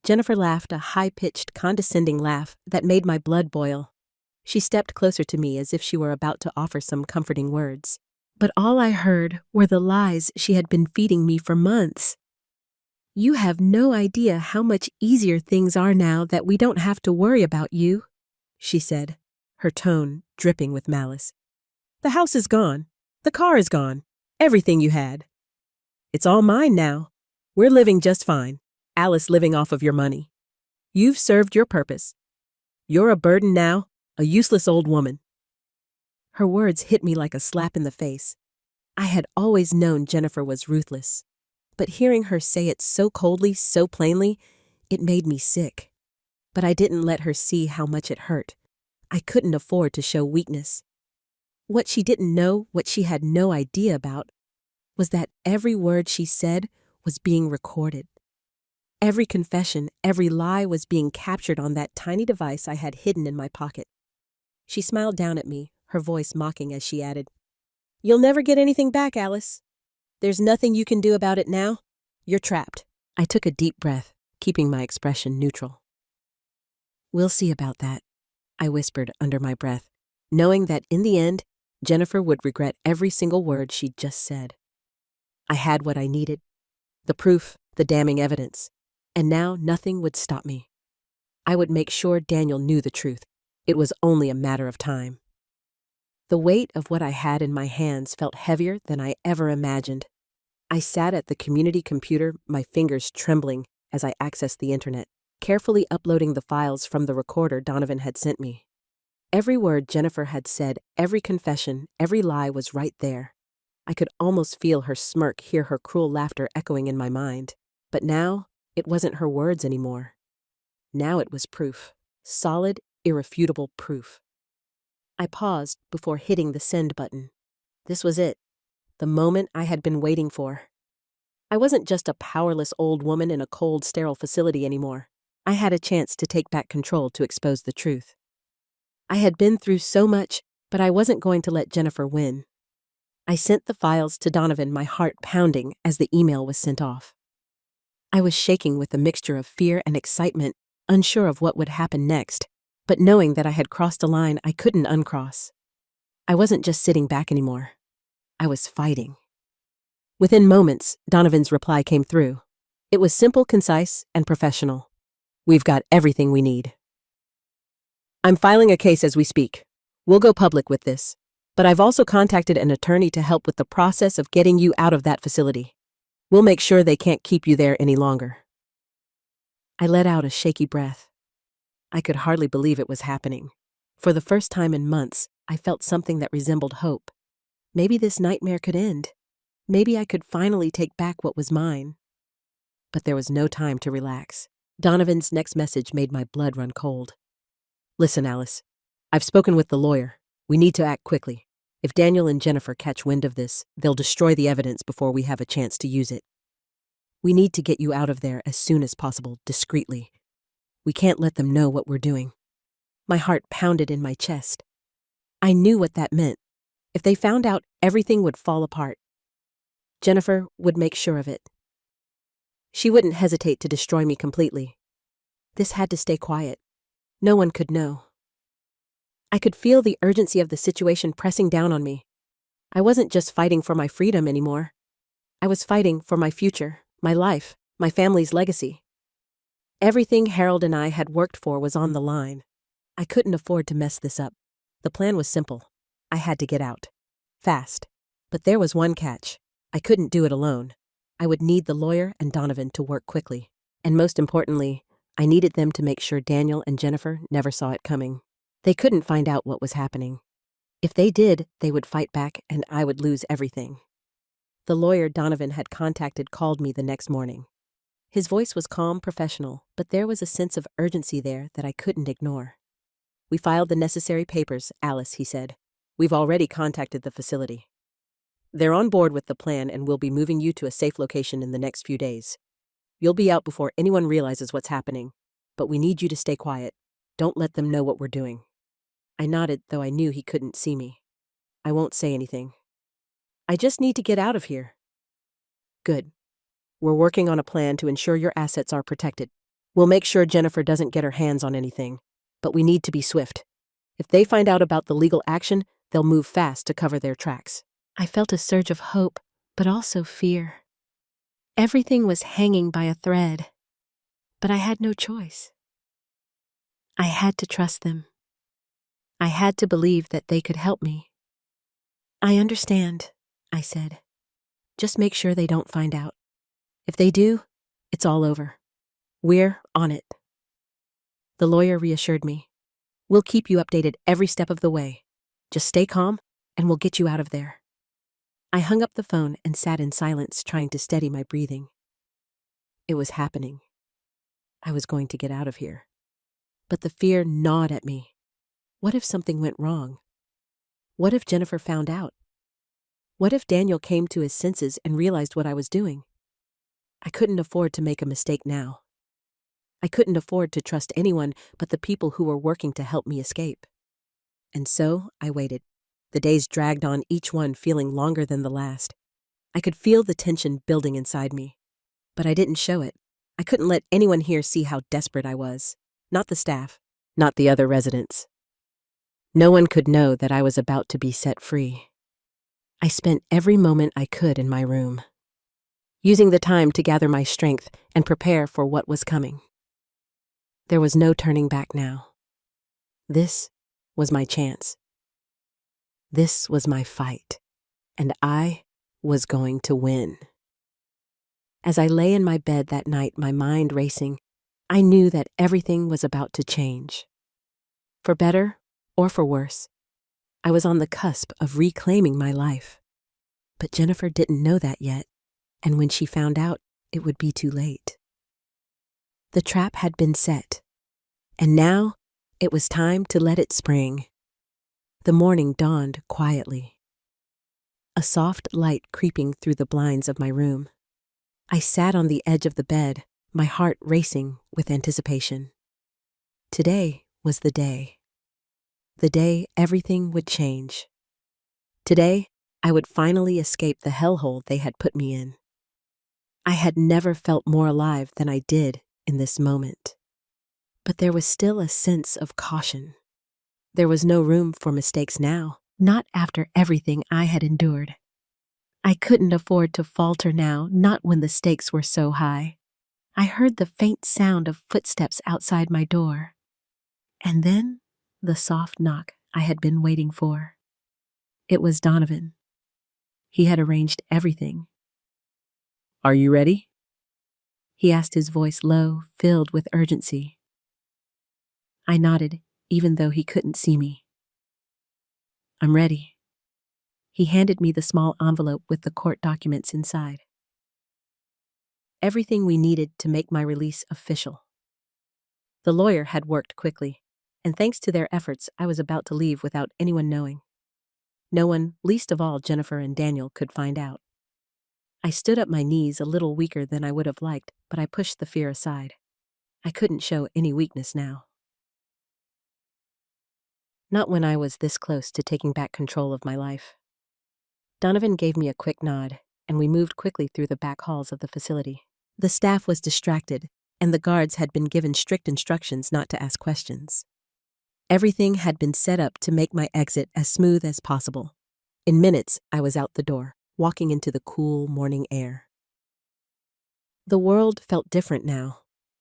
[SPEAKER 1] Jennifer laughed, a high-pitched, condescending laugh that made my blood boil. She stepped closer to me as if she were about to offer some comforting words. But all I heard were the lies she had been feeding me for months. "You have no idea how much easier things are now that we don't have to worry about you," she said, her tone dripping with malice. "The house is gone. The car is gone. Everything you had. It's all mine now. We're living just fine. Alice living off of your money. You've served your purpose. You're a burden now, a useless old woman." Her words hit me like a slap in the face. I had always known Jennifer was ruthless, but hearing her say it so coldly, so plainly, it made me sick. But I didn't let her see how much it hurt. I couldn't afford to show weakness. What she didn't know, what she had no idea about, was that every word she said was being recorded. Every confession, every lie was being captured on that tiny device I had hidden in my pocket. She smiled down at me, her voice mocking as she added, "You'll never get anything back, Alice. There's nothing you can do about it now. You're trapped." I took a deep breath, keeping my expression neutral. "We'll see about that," I whispered under my breath, knowing that in the end, Jennifer would regret every single word she'd just said. I had what I needed, the proof, the damning evidence, and now nothing would stop me. I would make sure Daniel knew the truth. It was only a matter of time. The weight of what I had in my hands felt heavier than I ever imagined. I sat at the community computer, my fingers trembling as I accessed the internet, carefully uploading the files from the recorder Donovan had sent me. Every word Jennifer had said, every confession, every lie was right there. I could almost feel her smirk, hear her cruel laughter echoing in my mind. But now, it wasn't her words anymore. Now it was proof. Solid, irrefutable proof. I paused before hitting the send button. This was it. The moment I had been waiting for. I wasn't just a powerless old woman in a cold, sterile facility anymore. I had a chance to take back control, to expose the truth. I had been through so much, but I wasn't going to let Jennifer win. I sent the files to Donovan, my heart pounding as the email was sent off. I was shaking with a mixture of fear and excitement, unsure of what would happen next, but knowing that I had crossed a line I couldn't uncross. I wasn't just sitting back anymore. I was fighting. Within moments, Donovan's reply came through. It was simple, concise, and professional. "We've got everything we need. I'm filing a case as we speak. We'll go public with this, but I've also contacted an attorney to help with the process of getting you out of that facility. We'll make sure they can't keep you there any longer." I let out a shaky breath. I could hardly believe it was happening. For the first time in months, I felt something that resembled hope. Maybe this nightmare could end. Maybe I could finally take back what was mine. But there was no time to relax. Donovan's next message made my blood run cold. "Listen, Alice. I've spoken with the lawyer. We need to act quickly. If Daniel and Jennifer catch wind of this, they'll destroy the evidence before we have a chance to use it. We need to get you out of there as soon as possible, discreetly. We can't let them know what we're doing. My heart pounded in my chest. I knew what that meant. If they found out, everything would fall apart. Jennifer would make sure of it. She wouldn't hesitate to destroy me completely. This had to stay quiet. No one could know. I could feel the urgency of the situation pressing down on me. I wasn't just fighting for my freedom anymore. I was fighting for my future, my life, my family's legacy. Everything Harold and I had worked for was on the line. I couldn't afford to mess this up. The plan was simple. I had to get out. Fast. But there was one catch. I couldn't do it alone. I would need the lawyer and Donovan to work quickly. And most importantly, I needed them to make sure Daniel and Jennifer never saw it coming. They couldn't find out what was happening. If they did, they would fight back and I would lose everything. The lawyer Donovan had contacted called me the next morning. His voice was calm, professional, but there was a sense of urgency there that I couldn't ignore. "We filed the necessary papers, Alice," he said. "We've already contacted the facility. They're on board with the plan and we'll be moving you to a safe location in the next few days. You'll be out before anyone realizes what's happening, but we need you to stay quiet. Don't let them know what we're doing." I nodded, though I knew he couldn't see me. "I won't say anything. I just need to get out of here." "Good. We're working on a plan to ensure your assets are protected. We'll make sure Jennifer doesn't get her hands on anything, but we need to be swift. If they find out about the legal action, they'll move fast to cover their tracks." I felt a surge of hope, but also fear. Everything was hanging by a thread, but I had no choice. I had to trust them. I had to believe that they could help me. "I understand," I said. "Just make sure they don't find out. If they do, it's all over. We're on it." The lawyer reassured me. "We'll keep you updated every step of the way. Just stay calm, and we'll get you out of there." I hung up the phone and sat in silence, trying to steady my breathing. It was happening. I was going to get out of here. But the fear gnawed at me. What if something went wrong? What if Jennifer found out? What if Daniel came to his senses and realized what I was doing? I couldn't afford to make a mistake now. I couldn't afford to trust anyone but the people who were working to help me escape. And so I waited. The days dragged on, each one feeling longer than the last. I could feel the tension building inside me. But I didn't show it. I couldn't let anyone here see how desperate I was. Not the staff, not the other residents. No one could know that I was about to be set free. I spent every moment I could in my room, using the time to gather my strength and prepare for what was coming. There was no turning back now. This was my chance. This was my fight, and I was going to win. As I lay in my bed that night, my mind racing, I knew that everything was about to change. For better or for worse, I was on the cusp of reclaiming my life. But Jennifer didn't know that yet, and when she found out, it would be too late. The trap had been set, and now it was time to let it spring. The morning dawned quietly, a soft light creeping through the blinds of my room. I sat on the edge of the bed, my heart racing with anticipation. Today was the day everything would change. Today, I would finally escape the hellhole they had put me in. I had never felt more alive than I did in this moment. But there was still a sense of caution. There was no room for mistakes now, not after everything I had endured. I couldn't afford to falter now, not when the stakes were so high. I heard the faint sound of footsteps outside my door. And then the soft knock I had been waiting for. It was Donovan. He had arranged everything. "Are you ready?" He asked, his voice low, filled with urgency. I nodded, even though he couldn't see me. "I'm ready." He handed me the small envelope with the court documents inside. Everything we needed to make my release official. The lawyer had worked quickly, and thanks to their efforts, I was about to leave without anyone knowing. No one, least of all Jennifer and Daniel, could find out. I stood up, my knees a little weaker than I would have liked, but I pushed the fear aside. I couldn't show any weakness now. Not when I was this close to taking back control of my life. Donovan gave me a quick nod, and we moved quickly through the back halls of the facility. The staff was distracted, and the guards had been given strict instructions not to ask questions. Everything had been set up to make my exit as smooth as possible. In minutes, I was out the door, walking into the cool morning air. The world felt different now,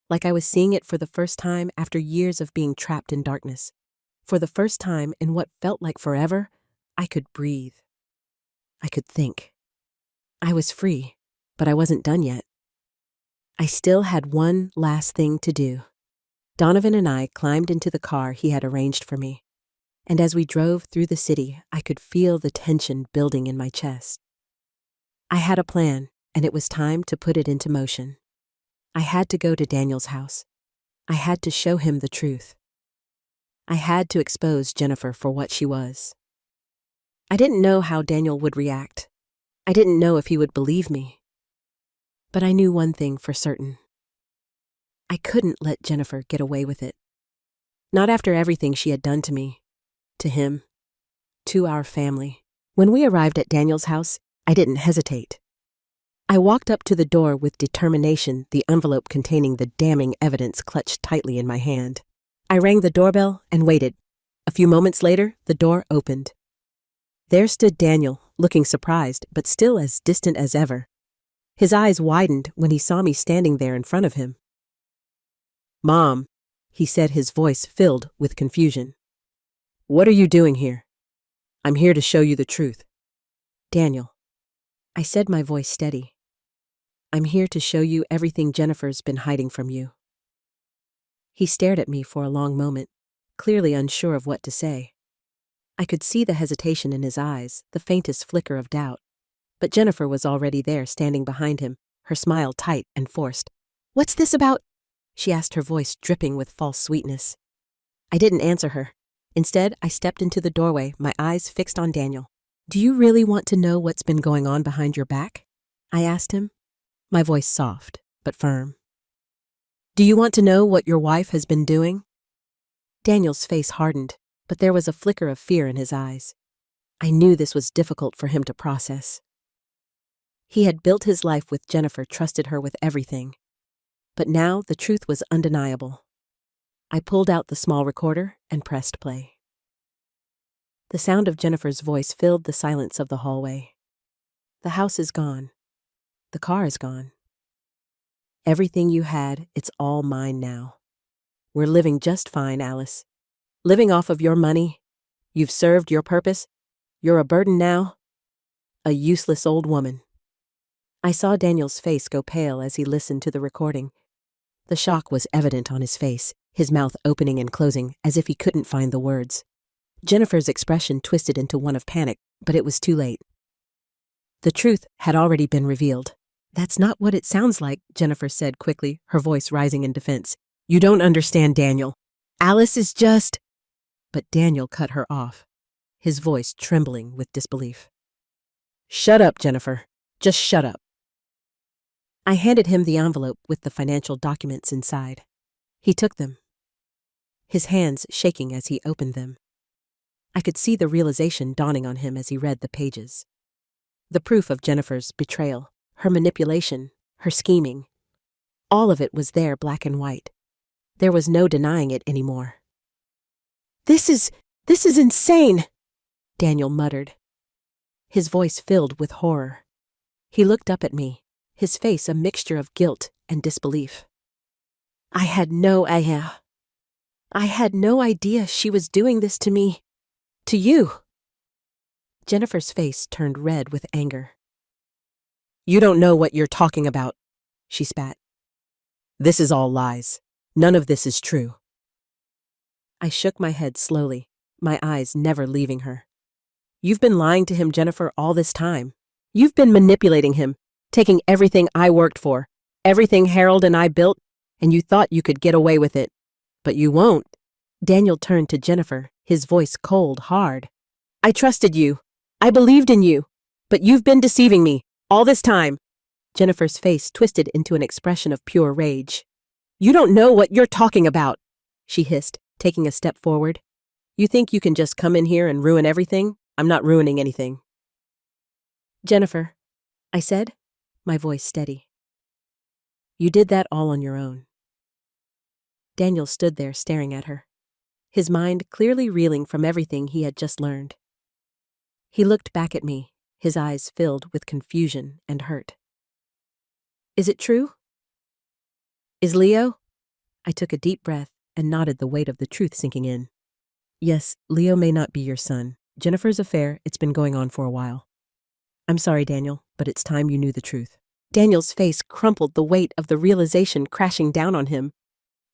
[SPEAKER 1] like I was seeing it for the first time after years of being trapped in darkness. For the first time in what felt like forever, I could breathe. I could think. I was free, but I wasn't done yet. I still had one last thing to do. Donovan and I climbed into the car he had arranged for me, and as we drove through the city, I could feel the tension building in my chest. I had a plan, and it was time to put it into motion. I had to go to Daniel's house. I had to show him the truth. I had to expose Jennifer for what she was. I didn't know how Daniel would react. I didn't know if he would believe me. But I knew one thing for certain. I couldn't let Jennifer get away with it. Not after everything she had done to me, to him, to our family. When we arrived at Daniel's house, I didn't hesitate. I walked up to the door with determination, the envelope containing the damning evidence clutched tightly in my hand. I rang the doorbell and waited. A few moments later, the door opened. There stood Daniel, looking surprised, but still as distant as ever. His eyes widened when he saw me standing there in front of him. "Mom," he said, his voice filled with confusion. "What are you doing here? I'm here to show you the truth." "Daniel," I said, my voice steady. "I'm here to show you everything Jennifer's been hiding from you." He stared at me for a long moment, clearly unsure of what to say. I could see the hesitation in his eyes, the faintest flicker of doubt. But Jennifer was already there, standing behind him, her smile tight and forced. "What's this about?" she asked, her voice dripping with false sweetness. I didn't answer her. Instead, I stepped into the doorway, my eyes fixed on Daniel. "Do you really want to know what's been going on behind your back?" I asked him, my voice soft but firm. "Do you want to know what your wife has been doing?" Daniel's face hardened, but there was a flicker of fear in his eyes. I knew this was difficult for him to process. He had built his life with Jennifer, trusted her with everything. But now the truth was undeniable. I pulled out the small recorder and pressed play. The sound of Jennifer's voice filled the silence of the hallway. "The house is gone. The car is gone. Everything you had, it's all mine now. We're living just fine, Alice. Living off of your money. You've served your purpose. You're a burden now. A useless old woman." I saw Daniel's face go pale as he listened to the recording. The shock was evident on his face, his mouth opening and closing as if he couldn't find the words. Jennifer's expression twisted into one of panic, but it was too late. The truth had already been revealed. "That's not what it sounds like," Jennifer said quickly, her voice rising in defense. "You don't understand, Daniel. Alice is just—" But Daniel cut her off, his voice trembling with disbelief. "Shut up, Jennifer. Just shut up." I handed him the envelope with the financial documents inside. He took them, his hands shaking as he opened them. I could see the realization dawning on him as he read the pages. The proof of Jennifer's betrayal, her manipulation, her scheming. All of it was there, black and white. There was no denying it anymore. This is insane," Daniel muttered, his voice filled with horror. He looked up at me, his face a mixture of guilt and disbelief. I had no idea she was doing this to me. To you." Jennifer's face turned red with anger. "You don't know what you're talking about," she spat. "This is all lies. None of this is true." I shook my head slowly, my eyes never leaving her. "You've been lying to him, Jennifer, all this time. You've been manipulating him, taking everything I worked for, everything Harold and I built, and you thought you could get away with it. But you won't." Daniel turned to Jennifer, his voice cold, hard. "I trusted you. I believed in you. But you've been deceiving me, all this time." Jennifer's face twisted into an expression of pure rage. "You don't know what you're talking about," she hissed, taking a step forward. You think you can just come in here and ruin everything? I'm not ruining anything. Jennifer, I said, my voice steady. You did that all on your own. Daniel stood there staring at her, his mind clearly reeling from everything he had just learned. He looked back at me, his eyes filled with confusion and hurt. Is it true? Is Leo? I took a deep breath and nodded, the weight of the truth sinking in. Yes, Leo may not be your son. Jennifer's affair, it's been going on for a while. I'm sorry, Daniel, but it's time you knew the truth. Daniel's face crumpled, the weight of the realization crashing down on him.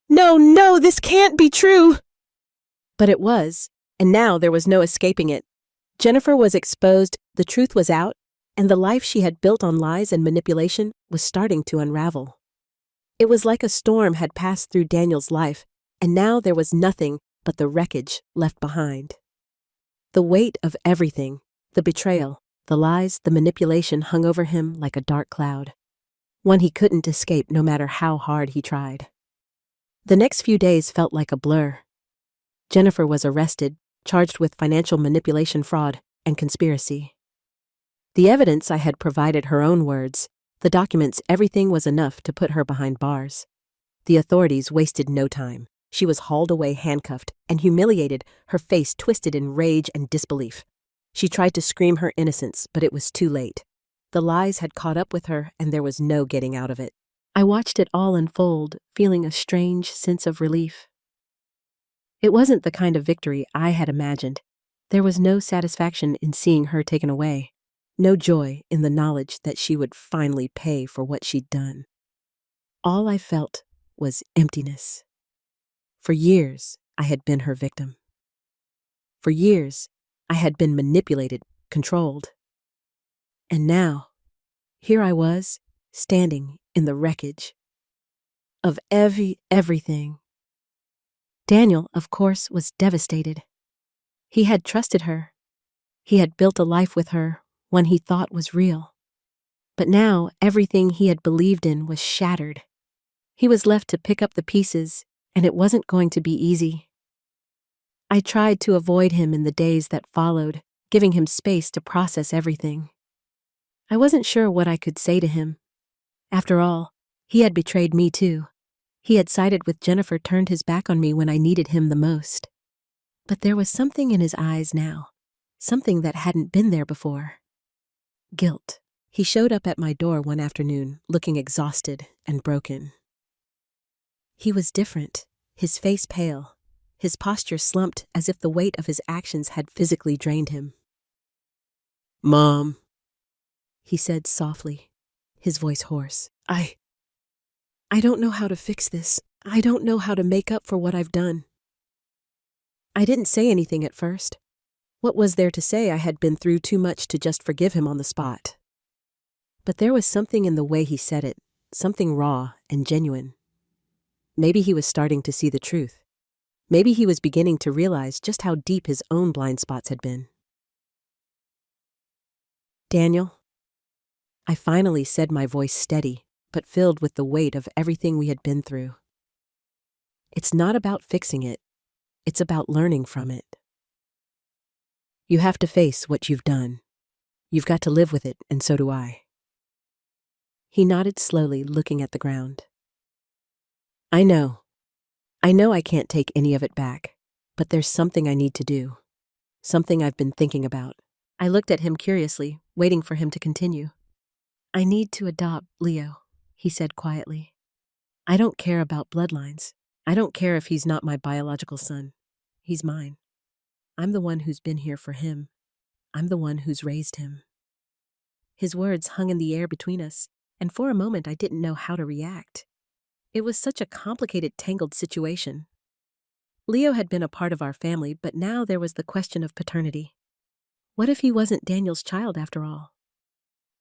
[SPEAKER 1] No, this can't be true! But it was, and now there was no escaping it. Jennifer was exposed, the truth was out, and the life she had built on lies and manipulation was starting to unravel. It was like a storm had passed through Daniel's life, and now there was nothing but the wreckage left behind. The weight of everything, the betrayal, the lies, the manipulation hung over him like a dark cloud, one he couldn't escape no matter how hard he tried. The next few days felt like a blur. Jennifer was arrested, charged with financial manipulation, fraud, and conspiracy. The evidence I had provided, her own words, the documents, everything was enough to put her behind bars. The authorities wasted no time. She was hauled away handcuffed and humiliated, her face twisted in rage and disbelief. She tried to scream her innocence, but it was too late. The lies had caught up with her, and there was no getting out of it. I watched it all unfold, feeling a strange sense of relief. It wasn't the kind of victory I had imagined. There was no satisfaction in seeing her taken away, no joy in the knowledge that she would finally pay for what she'd done. All I felt was emptiness. For years, I had been her victim. For years, I had been manipulated, controlled. And now, here I was, standing in the wreckage of everything. Daniel, of course, was devastated. He had trusted her. He had built a life with her, one he thought was real. But now, everything he had believed in was shattered. He was left to pick up the pieces, and it wasn't going to be easy. I tried to avoid him in the days that followed, giving him space to process everything. I wasn't sure what I could say to him. After all, he had betrayed me too. He had sided with Jennifer, turned his back on me when I needed him the most. But there was something in his eyes now, something that hadn't been there before. Guilt. He showed up at my door one afternoon, looking exhausted and broken. He was different, his face pale, his posture slumped as if the weight of his actions had physically drained him. "Mom," he said softly, his voice hoarse. I don't know how to fix this. I don't know how to make up for what I've done." I didn't say anything at first. What was there to say? I had been through too much to just forgive him on the spot. But there was something in the way he said it, something raw and genuine. Maybe he was starting to see the truth. Maybe he was beginning to realize just how deep his own blind spots had been. "Daniel," I finally said, my voice steady, but filled with the weight of everything we had been through. "It's not about fixing it. It's about learning from it. You have to face what you've done. You've got to live with it, and so do I." He nodded slowly, looking at the ground. I know I can't take any of it back, but there's something I need to do. Something I've been thinking about." I looked at him curiously, waiting for him to continue. "I need to adopt Leo," he said quietly. "I don't care about bloodlines. I don't care if he's not my biological son. He's mine. I'm the one who's been here for him. I'm the one who's raised him." His words hung in the air between us, and for a moment I didn't know how to react. It was such a complicated, tangled situation. Leo had been a part of our family, but now there was the question of paternity. What if he wasn't Daniel's child after all?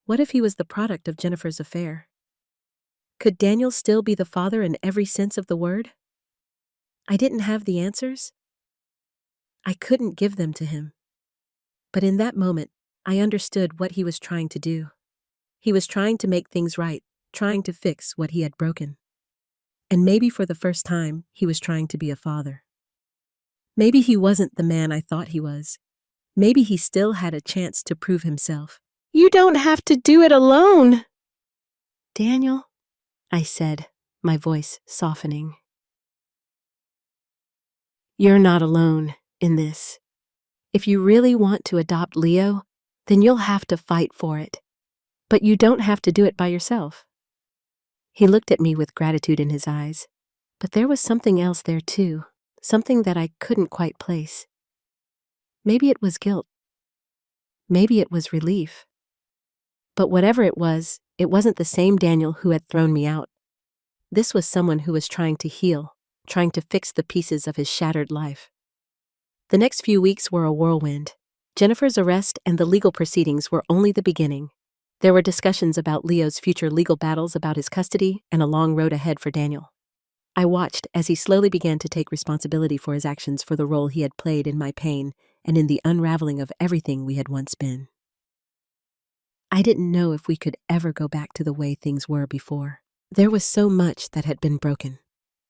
[SPEAKER 1] What if he was the product of Jennifer's affair? Could Daniel still be the father in every sense of the word? I didn't have the answers. I couldn't give them to him. But in that moment, I understood what he was trying to do. He was trying to make things right, trying to fix what he had broken. And maybe for the first time, he was trying to be a father. Maybe he wasn't the man I thought he was. Maybe he still had a chance to prove himself. You don't have to do it alone. Daniel, I said, my voice softening. You're not alone in this. If you really want to adopt Leo, then you'll have to fight for it. But you don't have to do it by yourself. He looked at me with gratitude in his eyes, but there was something else there too, something that I couldn't quite place. Maybe it was guilt. Maybe it was relief. But whatever it wasn't the same Daniel who had thrown me out. This was someone who was trying to heal, trying to fix the pieces of his shattered life. The next few weeks were a whirlwind. Jennifer's arrest and the legal proceedings were only the beginning. There were discussions about Leo's future legal battles about his custody and a long road ahead for Daniel. I watched as he slowly began to take responsibility for his actions, for the role he had played in my pain and in the unraveling of everything we had once been. I didn't know if we could ever go back to the way things were before. There was so much that had been broken,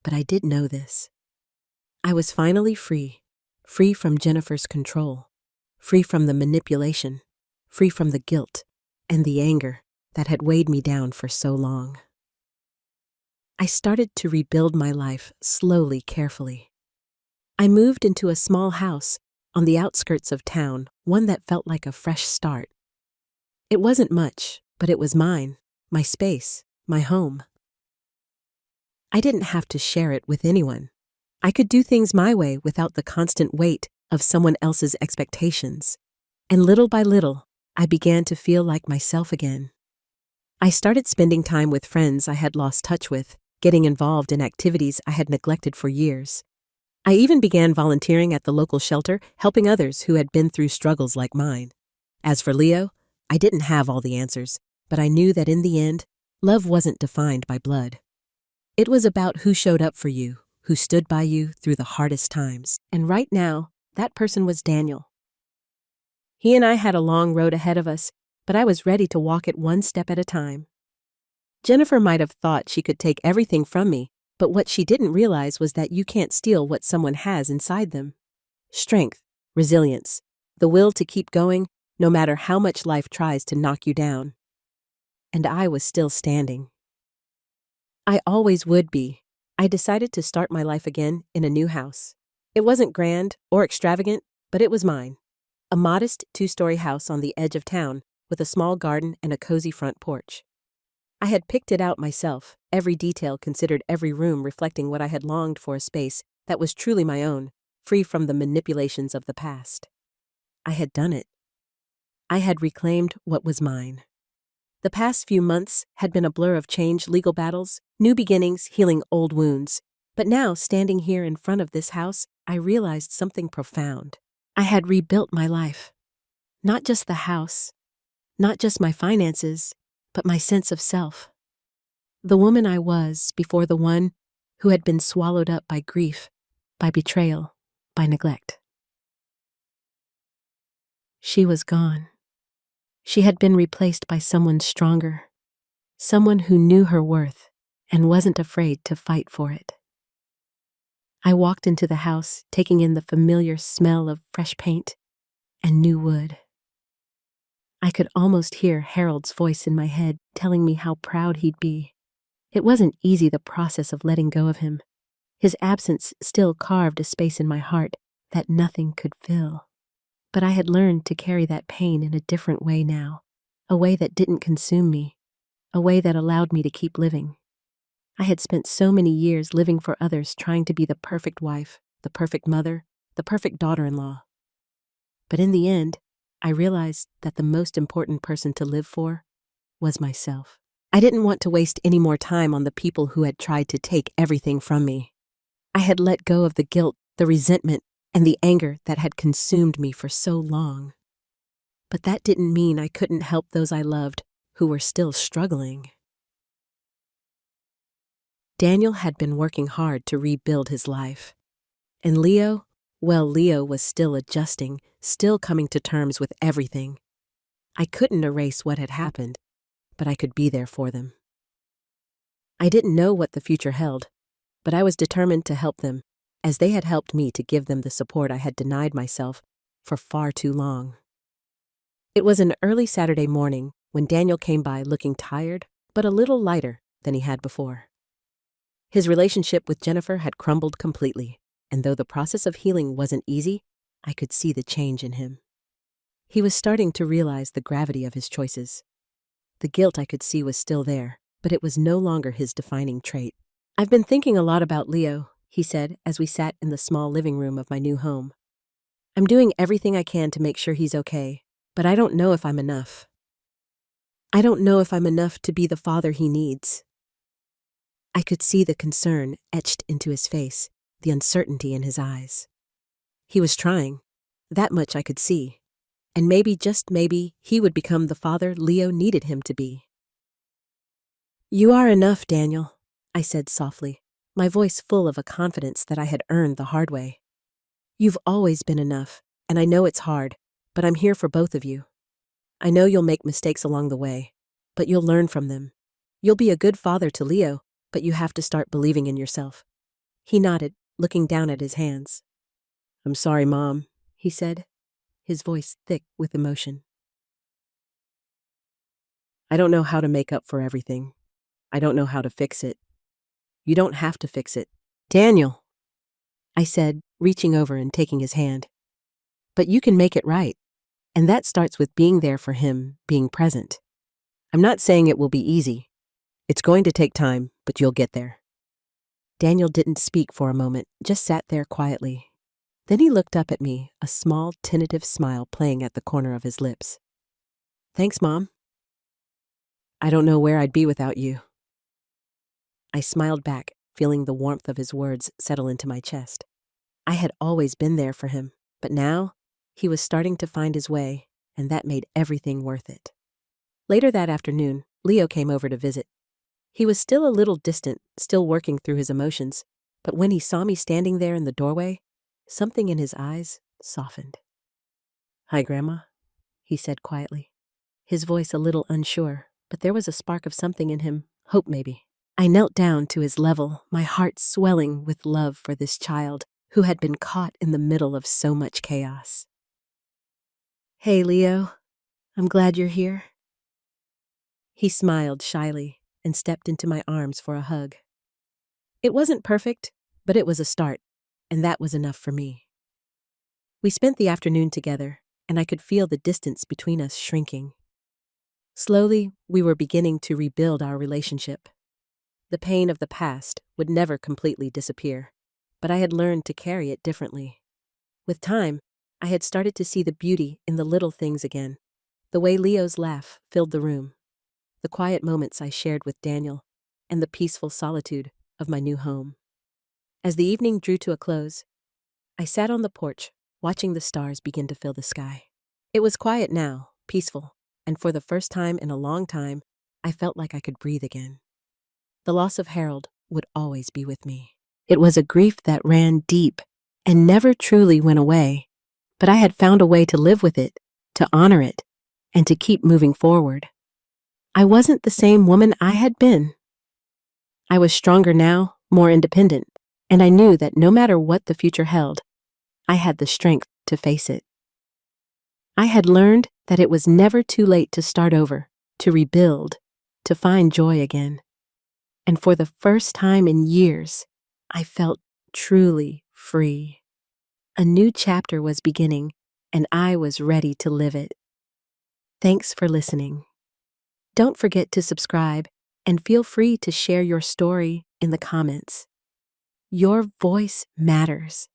[SPEAKER 1] but I did know this. I was finally free from Jennifer's control, free from the manipulation, free from the guilt and the anger that had weighed me down for so long. I started to rebuild my life slowly, carefully. I moved into a small house on the outskirts of town, one that felt like a fresh start. It wasn't much, but it was mine, my space, my home. I didn't have to share it with anyone. I could do things my way without the constant weight of someone else's expectations. And little by little, I began to feel like myself again. I started spending time with friends I had lost touch with, getting involved in activities I had neglected for years. I even began volunteering at the local shelter, helping others who had been through struggles like mine. As for Leo, I didn't have all the answers, but I knew that in the end, love wasn't defined by blood. It was about who showed up for you, who stood by you through the hardest times. And right now, that person was Daniel. He and I had a long road ahead of us, but I was ready to walk it one step at a time. Jennifer might have thought she could take everything from me, but what she didn't realize was that you can't steal what someone has inside them. Strength, resilience, the will to keep going, no matter how much life tries to knock you down. And I was still standing. I always would be. I decided to start my life again in a new house. It wasn't grand or extravagant, but it was mine. A modest 2-story house on the edge of town with a small garden and a cozy front porch. I had picked it out myself, every detail considered, every room reflecting what I had longed for, a space that was truly my own, free from the manipulations of the past. I had done it. I had reclaimed what was mine. The past few months had been a blur of change, legal battles, new beginnings, healing old wounds. But now, standing here in front of this house, I realized something profound. I had rebuilt my life. Not just the house, not just my finances, but my sense of self. The woman I was before the one who had been swallowed up by grief, by betrayal, by neglect. She was gone. She had been replaced by someone stronger, someone who knew her worth and wasn't afraid to fight for it. I walked into the house, taking in the familiar smell of fresh paint and new wood. I could almost hear Harold's voice in my head telling me how proud he'd be. It wasn't easy, the process of letting go of him. His absence still carved a space in my heart that nothing could fill. But I had learned to carry that pain in a different way now, a way that didn't consume me, a way that allowed me to keep living. I had spent so many years living for others, trying to be the perfect wife, the perfect mother, the perfect daughter-in-law. But in the end, I realized that the most important person to live for was myself. I didn't want to waste any more time on the people who had tried to take everything from me. I had let go of the guilt, the resentment, and the anger that had consumed me for so long. But that didn't mean I couldn't help those I loved who were still struggling. Daniel had been working hard to rebuild his life. And Leo, well, Leo was still adjusting, still coming to terms with everything. I couldn't erase what had happened, but I could be there for them. I didn't know what the future held, but I was determined to help them, as they had helped me to give them the support I had denied myself for far too long. It was an early Saturday morning when Daniel came by looking tired, but a little lighter than he had before. His relationship with Jennifer had crumbled completely, and though the process of healing wasn't easy, I could see the change in him. He was starting to realize the gravity of his choices. The guilt I could see was still there, but it was no longer his defining trait. "I've been thinking a lot about Leo," he said as we sat in the small living room of my new home. "I'm doing everything I can to make sure he's okay, but I don't know if I'm enough. I don't know if I'm enough to be the father he needs." I could see the concern etched into his face, the uncertainty in his eyes. He was trying, that much I could see, and maybe, just maybe, he would become the father Leo needed him to be. "You are enough, Daniel," I said softly, my voice full of a confidence that I had earned the hard way. "You've always been enough, and I know it's hard, but I'm here for both of you. I know you'll make mistakes along the way, but you'll learn from them. You'll be a good father to Leo, but you have to start believing in yourself." He nodded, looking down at his hands. "I'm sorry, Mom," he said, his voice thick with emotion. "I don't know how to make up for everything. I don't know how to fix it. You don't have to fix it, Daniel," I said, reaching over and taking his hand. "But you can make it right, and that starts with being there for him, being present. I'm not saying it will be easy. It's going to take time, but you'll get there." Daniel didn't speak for a moment, just sat there quietly. Then he looked up at me, a small, tentative smile playing at the corner of his lips. "Thanks, Mom. I don't know where I'd be without you." I smiled back, feeling the warmth of his words settle into my chest. I had always been there for him, but now he was starting to find his way, and that made everything worth it. Later that afternoon, Leo came over to visit. He was still a little distant, still working through his emotions, but when he saw me standing there in the doorway, something in his eyes softened. "Hi, Grandma," he said quietly, his voice a little unsure, but there was a spark of something in him, hope maybe. I knelt down to his level, my heart swelling with love for this child who had been caught in the middle of so much chaos. "Hey, Leo, I'm glad you're here." He smiled shyly and stepped into my arms for a hug. It wasn't perfect, but it was a start, and that was enough for me. We spent the afternoon together, and I could feel the distance between us shrinking. Slowly, we were beginning to rebuild our relationship. The pain of the past would never completely disappear, but I had learned to carry it differently. With time, I had started to see the beauty in the little things again, the way Leo's laugh filled the room, the quiet moments I shared with Daniel, and the peaceful solitude of my new home. As the evening drew to a close, I sat on the porch, watching the stars begin to fill the sky. It was quiet now, peaceful, and for the first time in a long time, I felt like I could breathe again. The loss of Harold would always be with me. It was a grief that ran deep and never truly went away, but I had found a way to live with it, to honor it, and to keep moving forward. I wasn't the same woman I had been. I was stronger now, more independent, and I knew that no matter what the future held, I had the strength to face it. I had learned that it was never too late to start over, to rebuild, to find joy again. And for the first time in years, I felt truly free. A new chapter was beginning, and I was ready to live it. Thanks for listening. Don't forget to subscribe and feel free to share your story in the comments. Your voice matters.